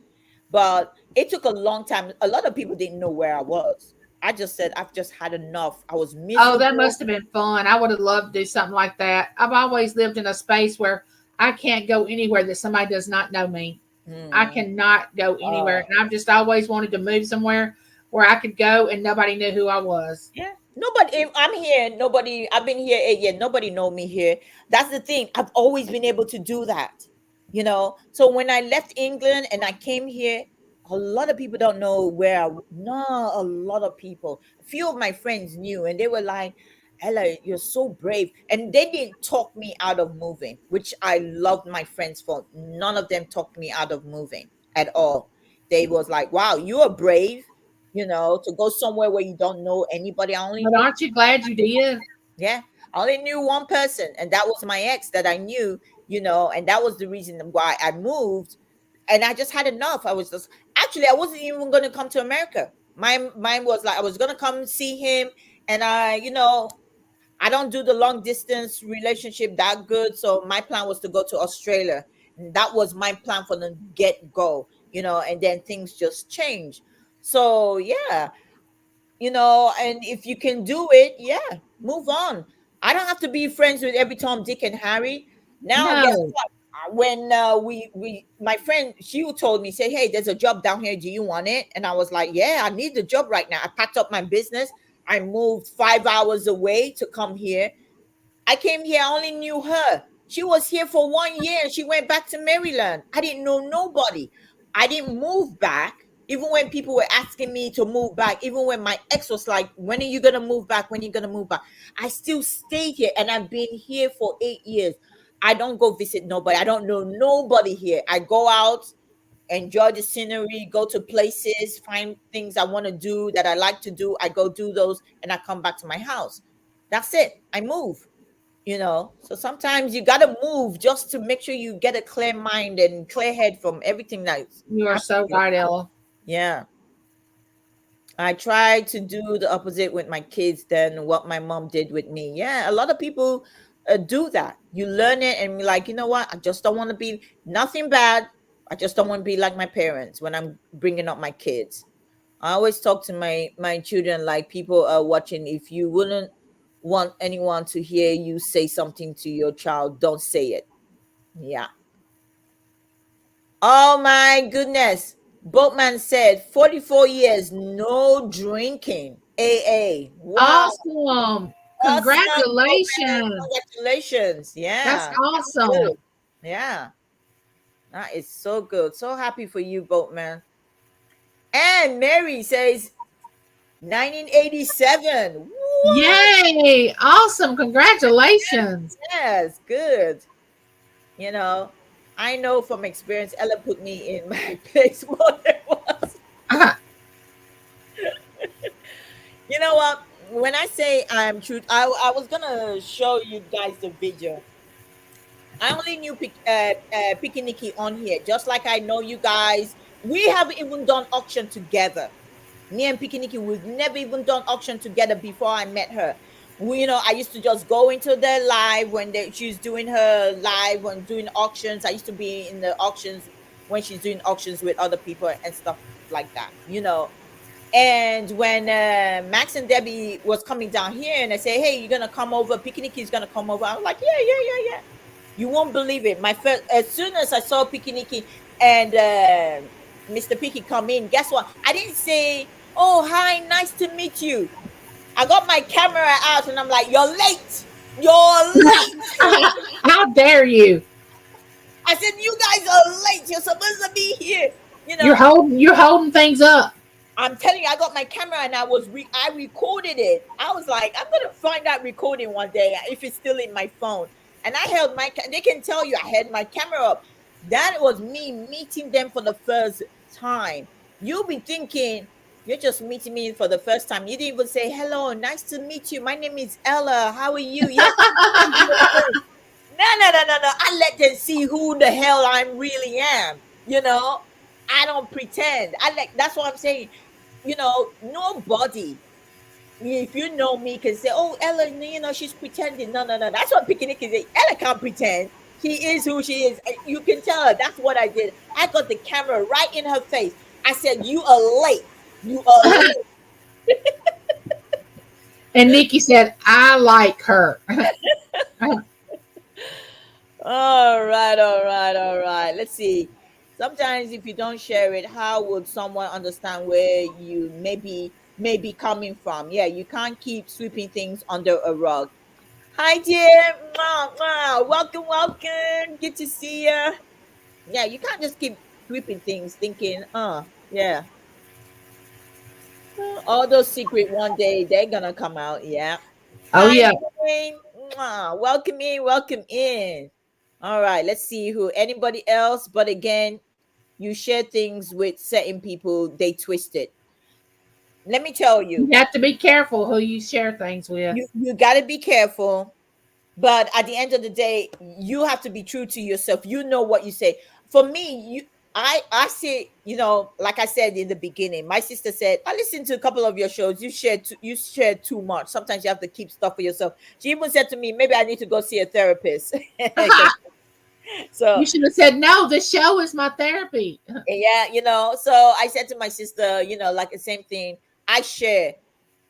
But it took a long time. A lot of people didn't know where I was. I just said, I've just had enough. I was Oh, that miserable. must have been fun. I would have loved to do something like that. I've always lived in a space where I can't go anywhere that somebody does not know me. I Mm. cannot go anywhere. Oh, And I've just always wanted to move somewhere where I could go and nobody knew who I was. yeah. Nobody, if I'm here, nobody, I've been here 8 years, nobody know me here. That's the thing. I've always been able to do that, you know. So when I left England and I came here, a lot of people don't know no, a lot of people. A few of my friends knew and they were like, Ella, you're so brave. And they didn't talk me out of moving, which I loved my friends for. None of them talked me out of moving at all. They was like, wow, you are brave, to go somewhere where you don't know anybody. I only But knew, aren't you glad you did? yeah, I only knew one person, and that was my ex that I knew, and that was the reason why I moved. And I just had enough. I was just, actually, I wasn't even going to come to America. My mine was like, I was going to come see him, and I don't do the long distance relationship that good. So my plan was to go to Australia. And that was my plan from the get go, and then things just changed. So yeah, and if you can do it, yeah, move on. I don't have to be friends with every Tom, Dick, and Harry. Now, guess No. what? When my friend, she told me, say, hey, there's a job down here. Do you want it? And I was like, yeah, I need the job right now. I packed up my business. I moved 5 hours away to come here. I came here, I only knew her. She was here for 1 year and she went back to Maryland. I didn't know nobody. I didn't move back. Even when people were asking me to move back, even when my ex was like, when are you going to move back? When are you going to move back? I still stayed here and I've been here for 8 years. I don't go visit nobody. I don't know nobody here. I go out, enjoy the scenery, go to places, find things I want to do that I like to do. I go do those and I come back to my house. That's it. I move. So sometimes you got to move just to make sure you get a clear mind and clear head from everything that's You are so happening. right, Ella. Yeah, I try to do the opposite with my kids than what my mom did with me. Yeah, a lot of people do that. You learn it and be like, you know what, I just don't want to be nothing bad. I just don't want to be like my parents when I'm bringing up my kids. I always talk to my children like people are watching. If you wouldn't want anyone to hear you say something to your child, don't say it. Yeah. Oh my goodness. Boatman said 44 years, no drinking. AA. Wow. Awesome. Awesome, Boatman. Congratulations. Congratulations. That's Yeah. That's good. awesome. Yeah. That is so good. So happy for you, Boatman. And Mary says 1987. Yay! Awesome! Congratulations! Yes, good. You know, I know from experience, Ella put me in my place more than once. Ah, You know what? When I say I'm truth, I was gonna show you guys the video. I only knew Picky Nicky on here, just like I know you guys. We haven't even done auction together. Me and Picky Nicky, we've never even done auction together before I met her. I used to just go into their live when she's doing her live when doing auctions. I used to be in the auctions when she's doing auctions with other people and stuff like that. And when Max and Debbie was coming down here and I say, "Hey, you're gonna come over? Picnic is gonna come over." I was like, "Yeah, yeah, yeah, yeah." You won't believe it. My first, as soon as I saw Picnic and Mr. Picky come in, guess what? I didn't say, "Oh, hi, nice to meet you." I got my camera out and I'm like, "You're late. You're late." how dare you? I said, "You guys are late. You're supposed to be here." You You're know, holding things up. I'm telling you, I got my camera and I recorded it. I was like, I'm gonna find that recording one day if it's still in my phone. And I held they can tell you I had my camera up. That was me meeting them for the first time. You'll be thinking you're just meeting me for the first time. You didn't even say hello, nice to meet you. My name is Ella. How are you? Yes. No, no, no, no, no. I let them see who the hell I really am. I don't pretend. That's what I'm saying. Nobody, if you know me, can say, "Oh, Ella, she's pretending." No, no, no. That's what picnic is. Ella can't pretend. She is who she is. You can tell her. That's what I did. I got the camera right in her face. I said, "You are late. You are late." And Nikki said, "I like her." All right, all right, all right. Let's see. Sometimes if you don't share it, how would someone understand where you may be coming from? Yeah, you can't keep sweeping things under a rug. Hi, dear. Mwah, mwah. Welcome, welcome. Good to see you. Yeah, you can't just keep sweeping things thinking, yeah. All those secret one day they're gonna come out. Yeah. Oh Hi, yeah. Jane. Mwah. Welcome in, welcome in. All right, let's see who anybody else. But again, you share things with certain people, they twist it. Let me tell You you, have to be careful who you share things with. you got to be careful. But at the end of the day, you have to be true to yourself. You know what you say. For me, I say, like I said in the beginning, my sister said, "I listened to a couple of your shows. You share too much. Sometimes you have to keep stuff for yourself." She even said to me, "Maybe I need to go see a therapist." So You should have said, "No, the show is my therapy." yeah, so I said to my sister, like the same thing. I share.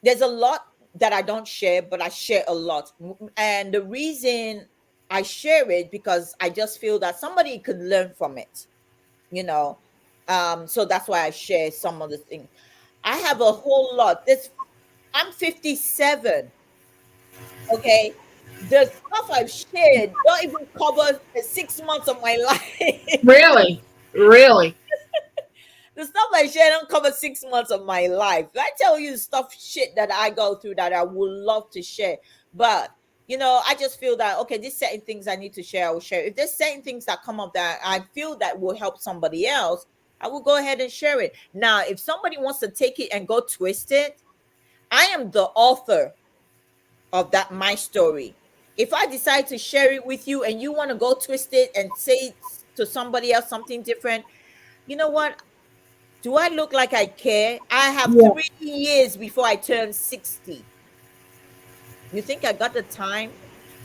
There's a lot that I don't share, but I share a lot. And the reason I share it because I just feel that somebody could learn from it, you know. So that's why I share some of the things. I have a whole lot. I'm 57. Okay. The stuff I've shared don't even cover 6 months of my life. Really, really. The stuff I share don't cover 6 months of my life. I tell you stuff shit that I go through that I would love to share. But I just feel that okay, there's certain things I need to share, I will share. If there's certain things that come up that I feel that will help somebody else, I will go ahead and share it. Now, if somebody wants to take it and go twist it, I am the author of that my story. If I decide to share it with you and you want to go twist it and say it to somebody else something different, you know what? Do I look like I care? I have Yeah. 3 years before I turn 60. You think I got the time?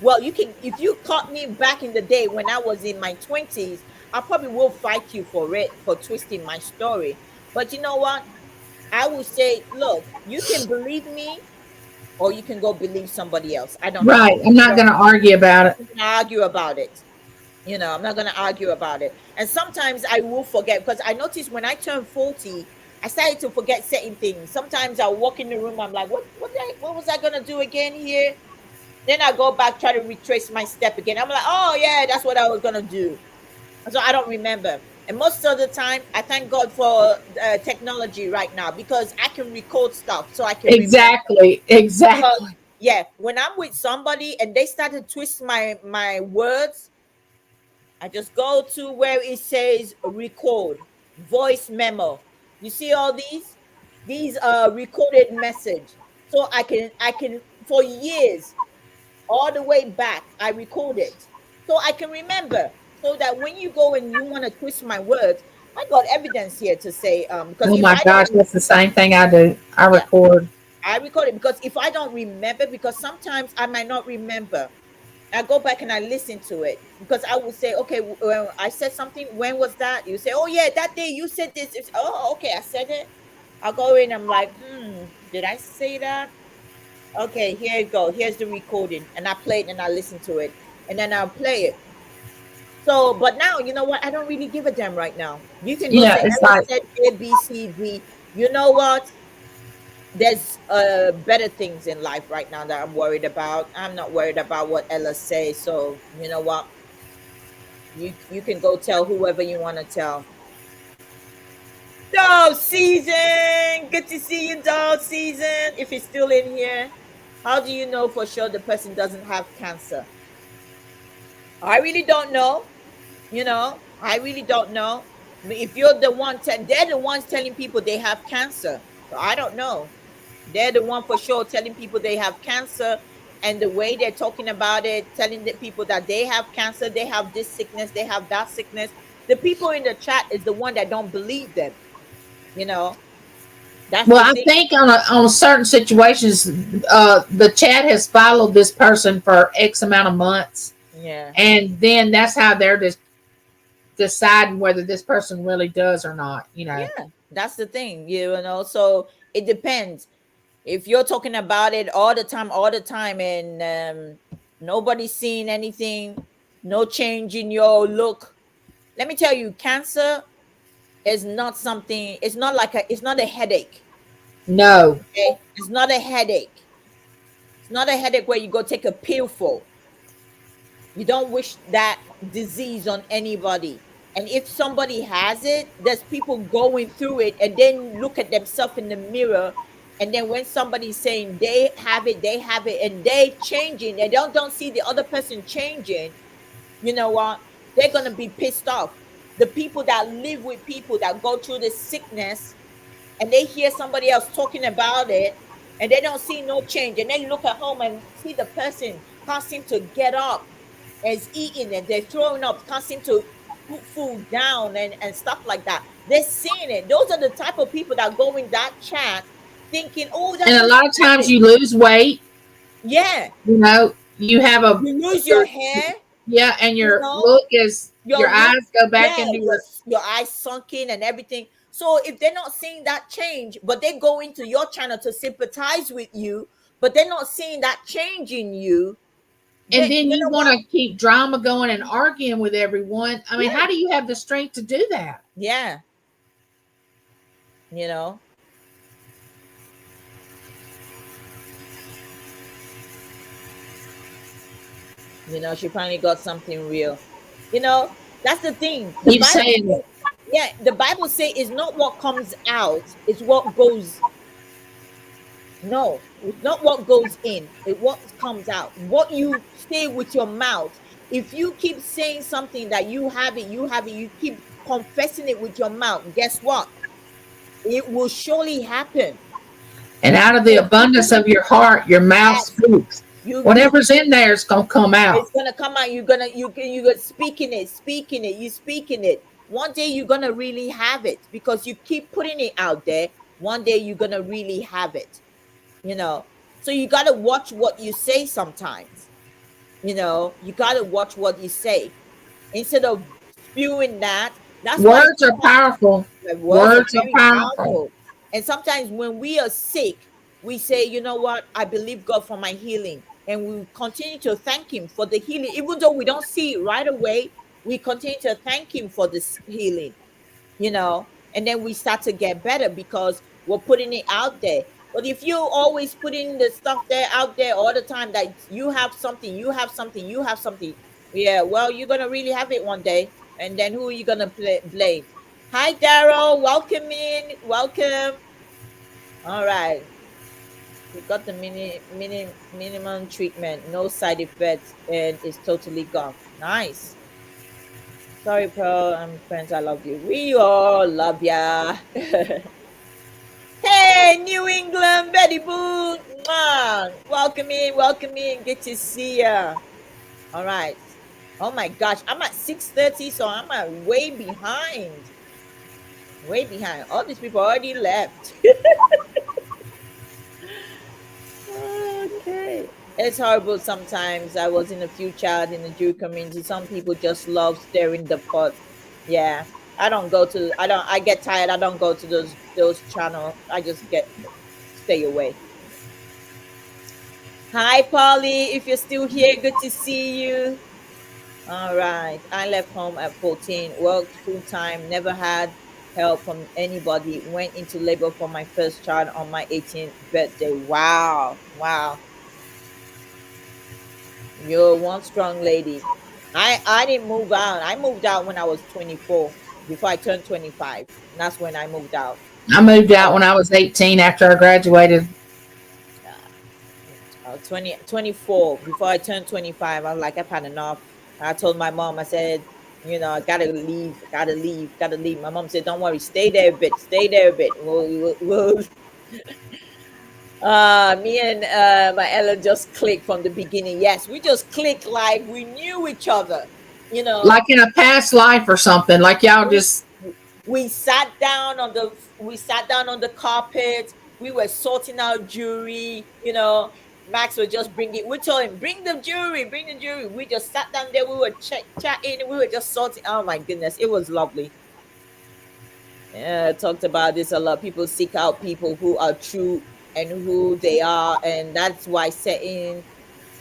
Well, if you caught me back in the day when I was in my 20s, I probably will fight you for it, for twisting my story. But you know what? I will say, look, you can believe me or you can go believe somebody else. I don't care. Right. I'm not going to argue about it. I'm not gonna argue about it. I'm not going to argue about it. And sometimes I will forget because I noticed when I turned 40, I started to forget certain things. Sometimes I walk in the room, I'm like, what was I going to do again here? Then I go back, try to retrace my step again. I'm like, oh, yeah, that's what I was going to do. So I don't remember. And most of the time, I thank God for technology right now because I can record stuff so I can remember. Exactly. Because Exactly. Yeah, when I'm with somebody and they start to twist my words, I just go to where it says record, voice memo. You see all these? These recorded message. So I can for years, all the way back, I record it. So I can remember. So that when you go and you want to twist my words, I got evidence here to say, because Oh if my I gosh, don't, that's the same thing I do. I yeah, record. I record it, because if I don't remember, because sometimes I might not remember, I go back and I listen to it, because I will say, okay, I said something. When was that? You say, oh yeah, that day you said this. Oh, okay, I said it. I'll go in. I'm like, did I say that? Okay, here you go. Here's the recording, and I play it and I listen to it, and then I'll play it. So, but now you know what? I don't really give a damn right now. You can go Yeah, say it's Ella like, said A B C D. You know what? There's better things in life right now that I'm worried about. I'm not worried about what Ella says. So you know what? You can go tell whoever you want to tell. Dog season, good to see you, dog season. If he's still in here, how do you know for sure the person doesn't have cancer? I really don't know. I really don't know. If you're the one, they're the ones telling people they have cancer. So I don't know. They're the one for sure telling people they have cancer, and the way they're talking about it, telling the people that they have cancer, they have this sickness, they have that sickness. The people in the chat is the one that don't believe them. You know, that's well, the I thing. think on certain situations, the chat has followed this person for X amount of months, Yeah. and then that's how they're just deciding whether this person really does or not. You know. Yeah, that's the thing, so it depends. If you're talking about it all the time, and nobody's seeing anything, no change in your look, let me tell you, cancer is not something, it's not a headache. No, Okay, it's not a headache. It's not a headache where you go take a pill for. You don't wish that disease on anybody. And if somebody has it, there's people going through it and then look at themselves in the mirror. And then when somebody's saying they have it, and they changing, they don't see the other person changing, you know what? They're gonna be pissed off. The people that live with people that go through this sickness, and they hear somebody else talking about it, and they don't see no change, and then look at home and see the person can't seem to get up, is eating, and they're throwing up, can't seem to put food down, and stuff like that. They're seeing it. Those are the type of people that go in that chat thinking, oh, and that's a what lot of she times did. you lose weight. Yeah, You know, you have a you lose your your, hair, yeah, and you your know, look is your your look, eyes go back yeah, into your your. your eyes sunken and everything. So if they're not seeing that change, but they go into your channel to sympathize with you, but they're not seeing that change in you, And then then you you know want what? to keep drama going and arguing with everyone. I mean, Yeah, how do you have the strength to do that? yeah, you know, she finally got something real. That's the thing. The Keep Bible saying say, it. yeah, the Bible say it's not what comes out, it's what goes. No, it's not what goes in, it what comes out. What you say with your mouth. If you keep saying something that you have it, you keep confessing it with your mouth, guess what? It will surely happen. And out of the So abundance of your heart, your mouth yes, speaks. you Whatever's in there is gonna come out. it's gonna come out. You're speaking it, you speaking it. One day you're gonna really have it, because you keep putting it out there. One day you're gonna really have it. you know so you got to watch what you say sometimes. You got to watch what you say, instead of spewing that. That's why Words are sometimes powerful. the words are Words are very powerful. powerful. And sometimes when we are sick, we say, you know what, I believe God for my healing, and we continue to thank him for the healing, even though we don't see it right away. We continue to thank him for this healing, and then we start to get better because we're putting it out there. But if you're always putting the stuff there out there all the time, that you have something, you have something, you have something, yeah, well, you're gonna really have it one day, and then who are you gonna blame? Hi, Daryl, welcome in, welcome. All right. You got the minimum treatment, no side effects, and it's totally gone. Nice. Sorry, Pearl. I'm friends. I love you. We all love ya. Hey, New England, Betty Boo. Mwah. Welcome in, welcome in. Good to see ya. All right. Oh my gosh, I'm at 6:30, so I'm at way behind. Way behind. All these people already left. Okay. It's horrible sometimes. I was in a few chat in the Jew community. Some people just love stirring the pot. Yeah. I get tired. I don't go to those channel. I just stay away. Hi Polly, if you're still here, good to see you. All right. I left home at 14, worked full time, never had help from anybody. Went into labor for my first child on my 18th birthday. Wow. Wow. You're one strong lady. I didn't move out. I moved out when I was 24, before I turned 25. And that's when I moved out. I moved out when I was 18 after I graduated. 24. Before I turned 25, I was like, I've had enough. I told my mom, I said, I gotta leave, gotta leave, gotta leave. My mom said, don't worry, stay there a bit, stay there a bit. Me and my Ella just clicked from the beginning. Yes, we just clicked like we knew each other. Like in a past life or something. Like y'all we, just. we sat down on the carpet. We were sorting out jewelry. Max was just bringing. We told him, bring the jewelry, bring the jewelry. We just sat down there. We were chatting. We were just sorting. Oh my goodness, it was lovely. Yeah, I talked about this a lot. People seek out people who are true and who they are, and that's why setting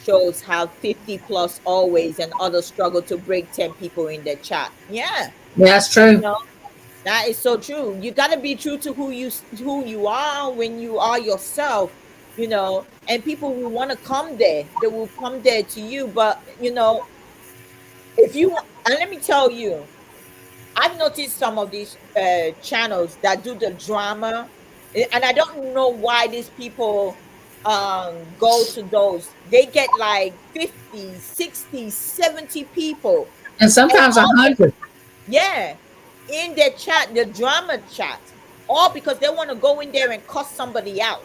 shows have 50 plus always, and others struggle to break 10 people in the chat. Yeah, Yeah, that's you true. know that is so true. You got to be true to who you are when you are yourself. And people will want to come there. They will come there to you, but if you want, and let me tell you, I've noticed some of these channels that do the drama, and I don't know why these people go to those. They get like 50, 60, 70 people, And and sometimes a all they, 100. yeah, in their chat, the drama chat, all because they want to go in there and cuss somebody out.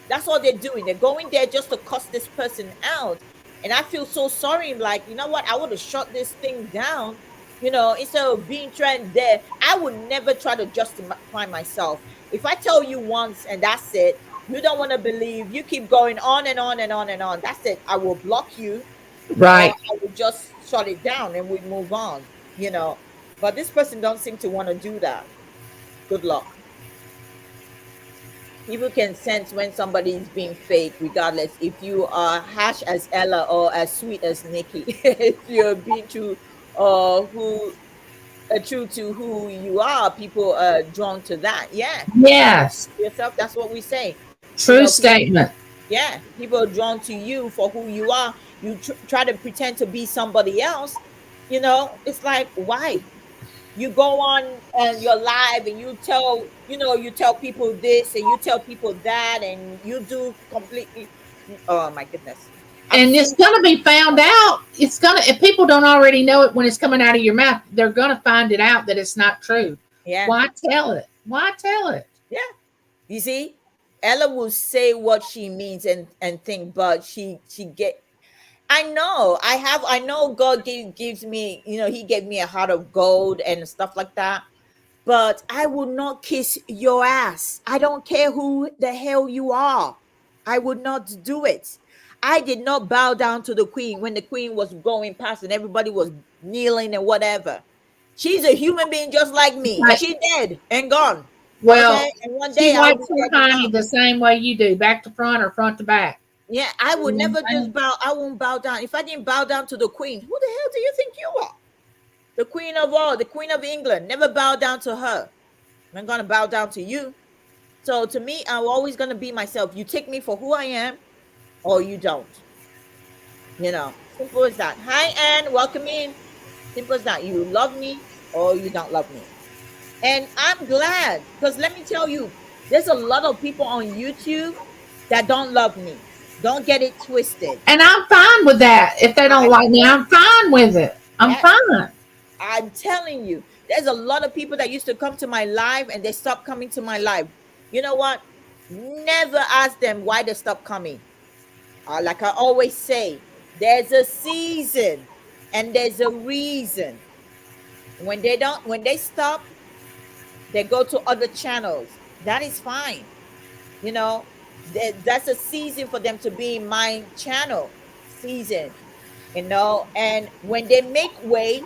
That's all they're doing. They're going there just to cuss this person out. And I feel so sorry. I'm like, you know what? I would have shut this thing down, instead of being trained there. I would never try to justify myself. If I tell you once and that's it, you don't want to believe, you keep going on and on and on and on. That's it. I will block you, or Right. I would just shut it down and we move on. But this person don't seem to want to do that. Good luck. People can sense when somebody is being fake, regardless if you are harsh as Ella or as sweet as Nikki. If you're being true or who true to who you are, people are drawn to that. Yeah, Yes. yourself. That's what we say. True People. statement. Yeah, people are drawn to you for who you are. You try to pretend to be somebody else. It's like, why? You go on and you're live and you tell people this and you tell people that and you do completely. Oh my goodness, I've And it's seen. going to be found out. It's going to, if people don't already know it when it's coming out of your mouth, they're going to find it out that it's not true. Yeah, Why tell it? Why tell it? yeah, you see, Ella will say what she means and think, but she get. I know God gives me, he gave me a heart of gold and stuff like that, but I will not kiss your ass. I don't care who the hell you are. I would not do it. I did not bow down to the queen when the queen was going past and everybody was kneeling and whatever. She's a human being just like me. Like, She dead and gone. well, Okay? And one she day I'll likes be her dead and honey gone. the same way you do, back to front or front to back. Yeah, I You would know what never I'm just saying? bow. I won't bow down. If I didn't bow down to the queen, who the hell do you think you are? The queen of all, the queen of England. Never bow down to her. I'm gonna bow down to you. So to me, I'm always gonna be myself. You take me for who I am, or you don't. Simple as that. Hi, Anne. Welcome in. Simple as that. You love me or you don't love me. And I'm glad because let me tell you, there's a lot of people on YouTube that don't love me. Don't get it twisted. And I'm fine with that. If they don't I like me, I'm fine with it. I'm yeah, fine. I'm telling you, there's a lot of people that used to come to my live and they stopped coming to my live. You know what? Never ask them why they stopped coming. Like I always say, there's a season and there's a reason. When they stop, they go to other channels. That is fine. You know, that's a season for them to be in my channel season. And when they make way.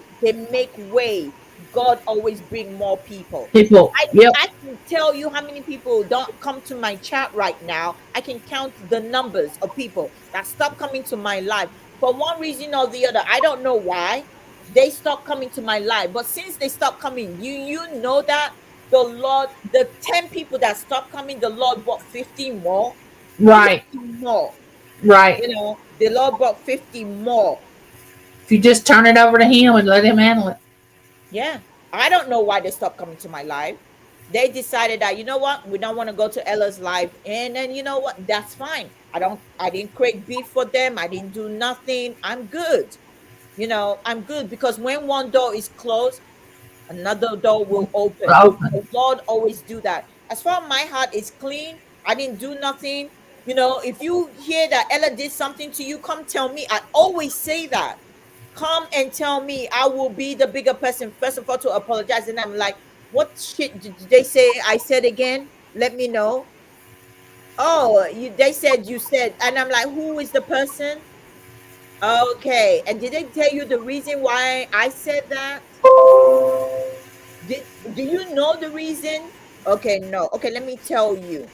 God always bring more people. People, i yep, I can tell you how many people don't come to my chat right now. I can count the numbers of people that stop coming to my live for one reason or the other. I don't know why they stop coming to my live, but since they stop coming, you know that the Lord, the 10 people that stopped coming, the Lord brought 50 more. right, 50 more. right. The Lord brought 50 more. If you just turn it over to him and let him handle it. Yeah. I don't know why they stopped coming to my live. They decided that, you know what, we don't want to go to Ella's live. And then you know what? That's fine. I didn't create beef for them. I didn't do nothing. I'm good. I'm good because when one door is closed, another door will open. Open. The Lord always do that. As far as my heart is clean, I didn't do nothing. If you hear that Ella did something to you, come tell me. I always say that. Come and tell me. I will be the bigger person, first of all, to apologize. And I'm like, what shit did they say I said again? Let me know. Oh, they said you said, and I'm like, who is the person? Okay. And did they tell you the reason why I said that? Did do you know the reason? Okay, no. Okay, let me tell you.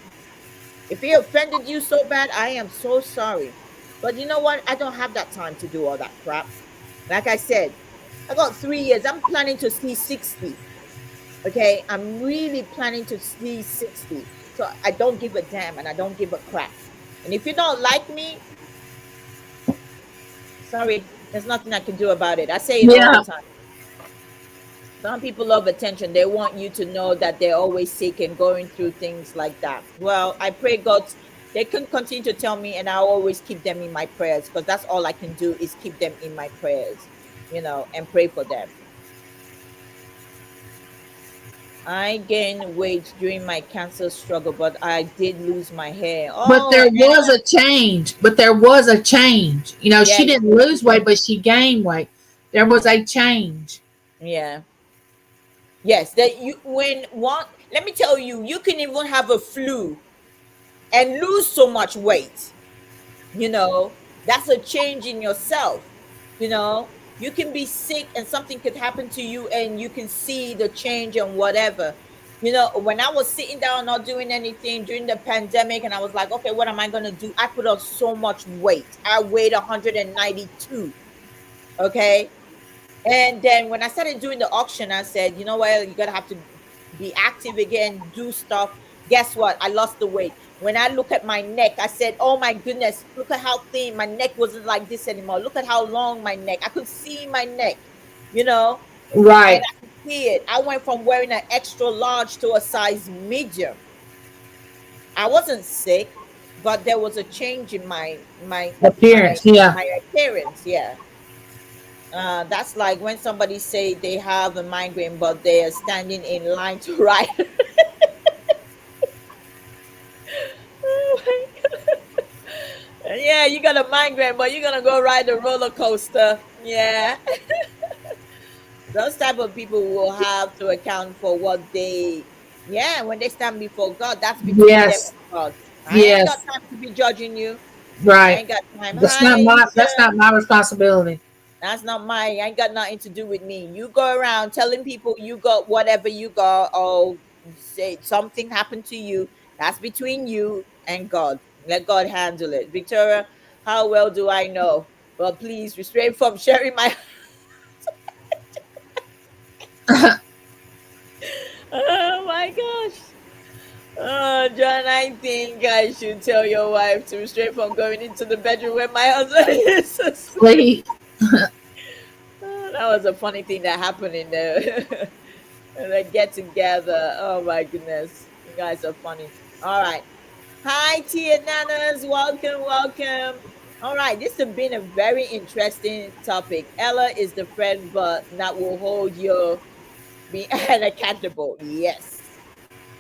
If he offended you so bad, I am so sorry. But you know what? I don't have that time to do all that crap. Like I said, I got 3 years. I'm planning to see 60. Okay. I'm really planning to see 60. So I don't give a damn and I don't give a crap. And if you don't like me, sorry, there's nothing I can do about it. I say it all the Yeah. time. Some people love attention. They want you to know that they're always sick and going through things like that. Well, I pray God, they can continue to tell me, and I'll always keep them in my prayers because that's all I can do is keep them in my prayers, and pray for them. I gained weight during my cancer struggle, but I did lose my hair. But Oh, there was a change. But there was a change. yeah, She didn't lose weight, but she gained weight. There was a change. yeah. Yes, that you when one let me tell you, you can even have a flu and lose so much weight. That's a change in yourself. You can be sick and something could happen to you and you can see the change and whatever. When I was sitting down not doing anything during the pandemic and I was like, okay, what am I going to do? I put on so much weight. I weighed 192. Okay. And then when I started doing the auction, I said, you know what, you're gonna have to be active again, do stuff. Guess what? I lost the weight. When I look at my neck, I said, oh my goodness, look at how thin my neck wasn't like this anymore. Look at how long my neck. I could see my neck, you know, and Right. I could see it. I went from wearing an extra large to a size medium. I wasn't sick, but there was a change in Appearance. Yeah. my appearance. Yeah. That's like when somebody say they have a migraine, but they are standing in line to ride. Oh my God. Yeah, you got a migraine, but you're gonna go ride the roller coaster. Yeah, those type of people will have to account for what they. Yeah, when they stand before God, that's between them Yes. and God. I ain't got Yes. time to be judging you. I Right. ain't got time. That's Hi, not my. That's Aisha. not my responsibility. That's not my. I ain't got nothing to do with me. You go around telling people you got whatever you got, or say something happened to you. That's between you and God. Let God handle it. Victoria, how well do I know? But please restrain from sharing my. Oh my gosh. Oh, John, I think I should tell your wife to restrain from going into the bedroom when my husband is asleep. Please. That was a funny thing that happened in the and they get together. Oh my goodness. You guys are funny. All right. Hi, Tia Nanas. Welcome, welcome. All right, this has been a very interesting topic. Ella is the friend, but that will hold you be accountable. Yes,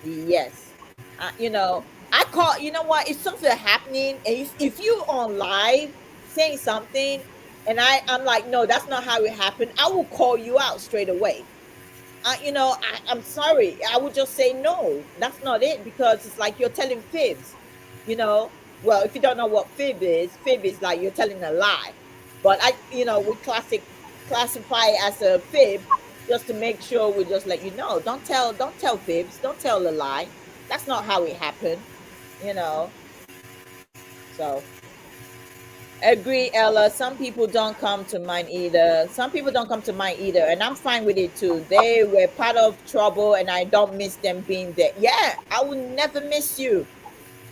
yes. I call. You know what? If something happening, and if you on live saying something, and I'm like, no, that's not how it happened. I will call you out straight away. I'm sorry. I would just say no, that's not it, because it's like you're telling fibs, you know. Well, if you don't know what fib is like you're telling a lie. But we classify it as a fib just to make sure we just let you know. Don't tell fibs, don't tell a lie. That's not how it happened, you know. So agree, Ella. Some people don't come to mind either. Some people don't come to mind either, and I'm fine with it too. They were part of trouble, and I don't miss them being there. Yeah, I will never miss you.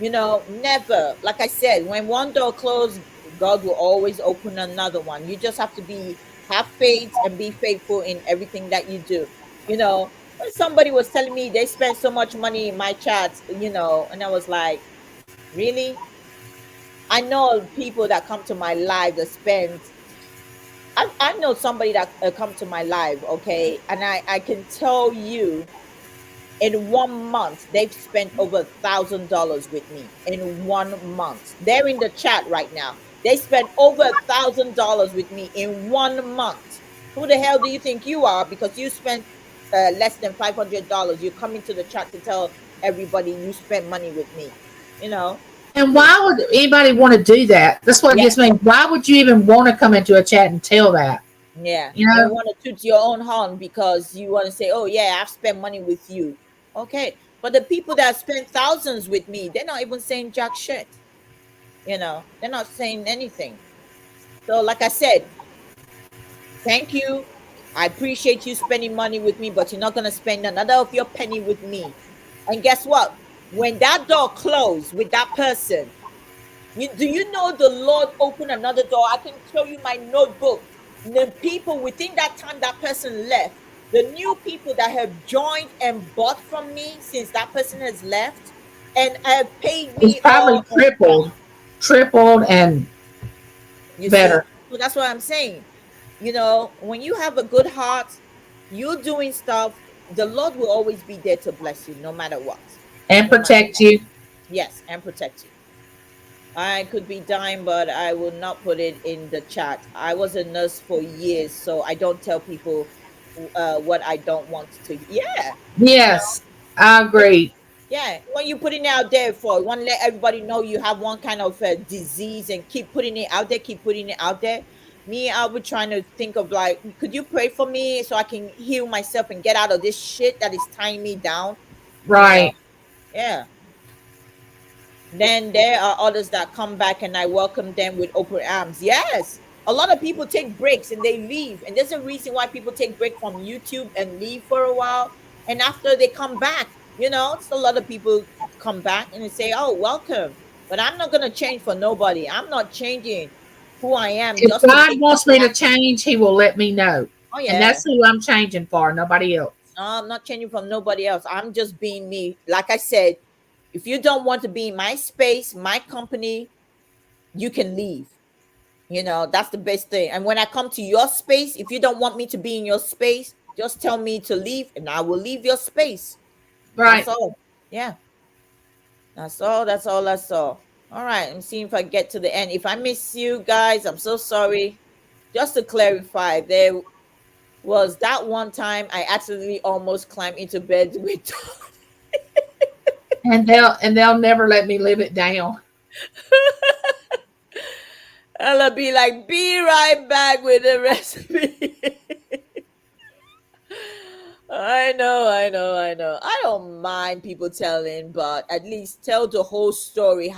Never. Like I said, when one door closed, God will always open another one. You just have to have faith and be faithful in everything that you do. When somebody was telling me they spent so much money in my chats, and I was like, really? I know people that come to my live that spend. I know somebody that come to my live, okay, and I can tell you, in 1 month they've spent over $1,000 with me in 1 month. They're in the chat right now. They spent over $1,000 with me in 1 month. Who the hell do you think you are? Because you spent less than $500. You come into the chat to tell everybody you spent money with me. You know. And why would anybody want to do that? That's what Yeah. gets me. Why would you even want to come into a chat and tell that? Yeah, You and know? want to toot your own horn because you want to say, "Oh yeah, I've spent money with you." Okay, but the people that spend thousands with me, they're not even saying jack shit. They're not saying anything. So, like I said, thank you. I appreciate you spending money with me, but you're not gonna spend another of your penny with me. And guess what? When that door closed with that person, do you know the Lord opened another door? I can show you my notebook. The people within that time that person left, the new people that have joined and bought from me since that person has left and have paid It's me probably all on tripled, time. tripled and You see? better. So that's what I'm saying. When you have a good heart, you're doing stuff, the Lord will always be there to bless you no matter what. And No matter protect what. you. Yes, and protect you. I could be dying, but I will not put it in the chat. I was a nurse for years, so I don't tell people what I don't want to. Yeah, you know, Yes, I when, agree. yeah. When you putting it out there for, you want to let everybody know you have one kind of disease and keep putting it out there, keep putting it out there. Me, I would trying to think of like, could you pray for me so I can heal myself and get out of this shit that is tying me down? You know, Right. yeah. Then there are others that come back and I welcome them with open arms. Yes. A lot of people take breaks and they leave. And there's a reason why people take break from YouTube and leave for a while. And after they come back, it's a lot of people come back and they say, "Oh, welcome." But I'm not gonna change for nobody. I'm not changing who I am If just to God make wants people me to happy. change, He will let me know. Oh And yeah. that's who I'm changing for, nobody else. No, I'm not changing from nobody else. I'm just being me. Like I said, if you don't want to be in my space, my company, you can leave. That's the best thing. And when I come to your space, if you don't want me to be in your space, just tell me to leave and I will leave your space. That's Right. all. Yeah. That's all. That's all. That's all. All right. I'm seeing if I get to the end. If I miss you guys, I'm so sorry. Just to clarify, there was that one time I accidentally almost climbed into bed with And they'll never let me live it down. I'll be like, be right back with the recipe. I know, I know, I know. I don't mind people telling, but at least tell the whole story.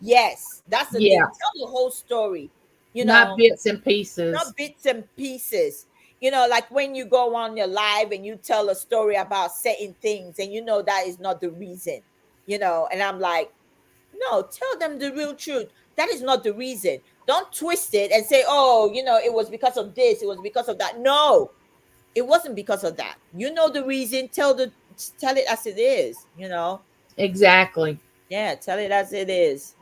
Yes, that's the thing. Yeah. Tell the whole story, you Not know, bits and pieces. not bits and pieces. Like when you go on your live and you tell a story about certain things and that is not the reason, and I'm like, no, tell them the real truth. That is not the reason. Don't twist it and say, oh, it was because of this, it was because of that. No, it wasn't because of that. The reason. Tell it as it is. Exactly. Yeah, tell it as it is.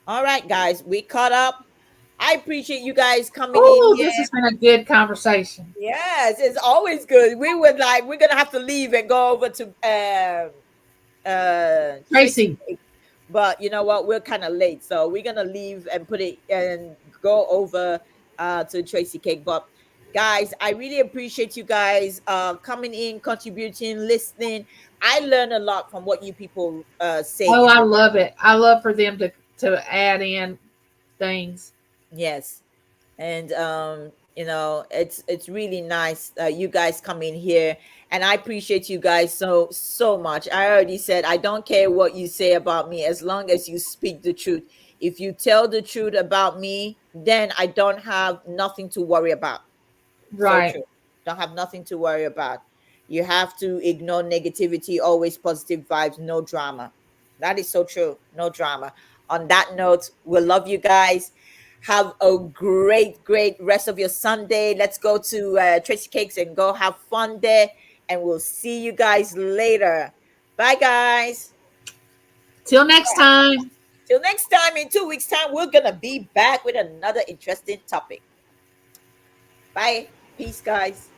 All right, guys, we caught up. I appreciate you guys coming in Oh, here. this has been a good conversation. Yes, it's always good. We would like we're gonna have to leave and go over to Tracy Tracy, Cake. But you know what? We're kind of late, so we're gonna leave and put it and go over to Tracy Cake. But guys, I really appreciate you guys coming in, contributing, listening. I learn a lot from what you people say oh, in I the love it. I love for them to add in things. yes. And you know, it's really nice you guys come in here, and I appreciate you guys so much. I already said I don't care what you say about me as long as you speak the truth. If you tell the truth about me, then I don't have nothing to worry about. So Right. true. Don't have nothing to worry about. You have to ignore negativity, always positive vibes, no drama. That is so true. No drama. On that note, we love you guys. Have a great rest of your Sunday. Let's go to Tracy Cakes and go have fun there. And we'll see you guys later. Bye, guys. Till next time. Till next time, in 2 weeks' time, we're going to be back with another interesting topic. Bye. Peace, guys.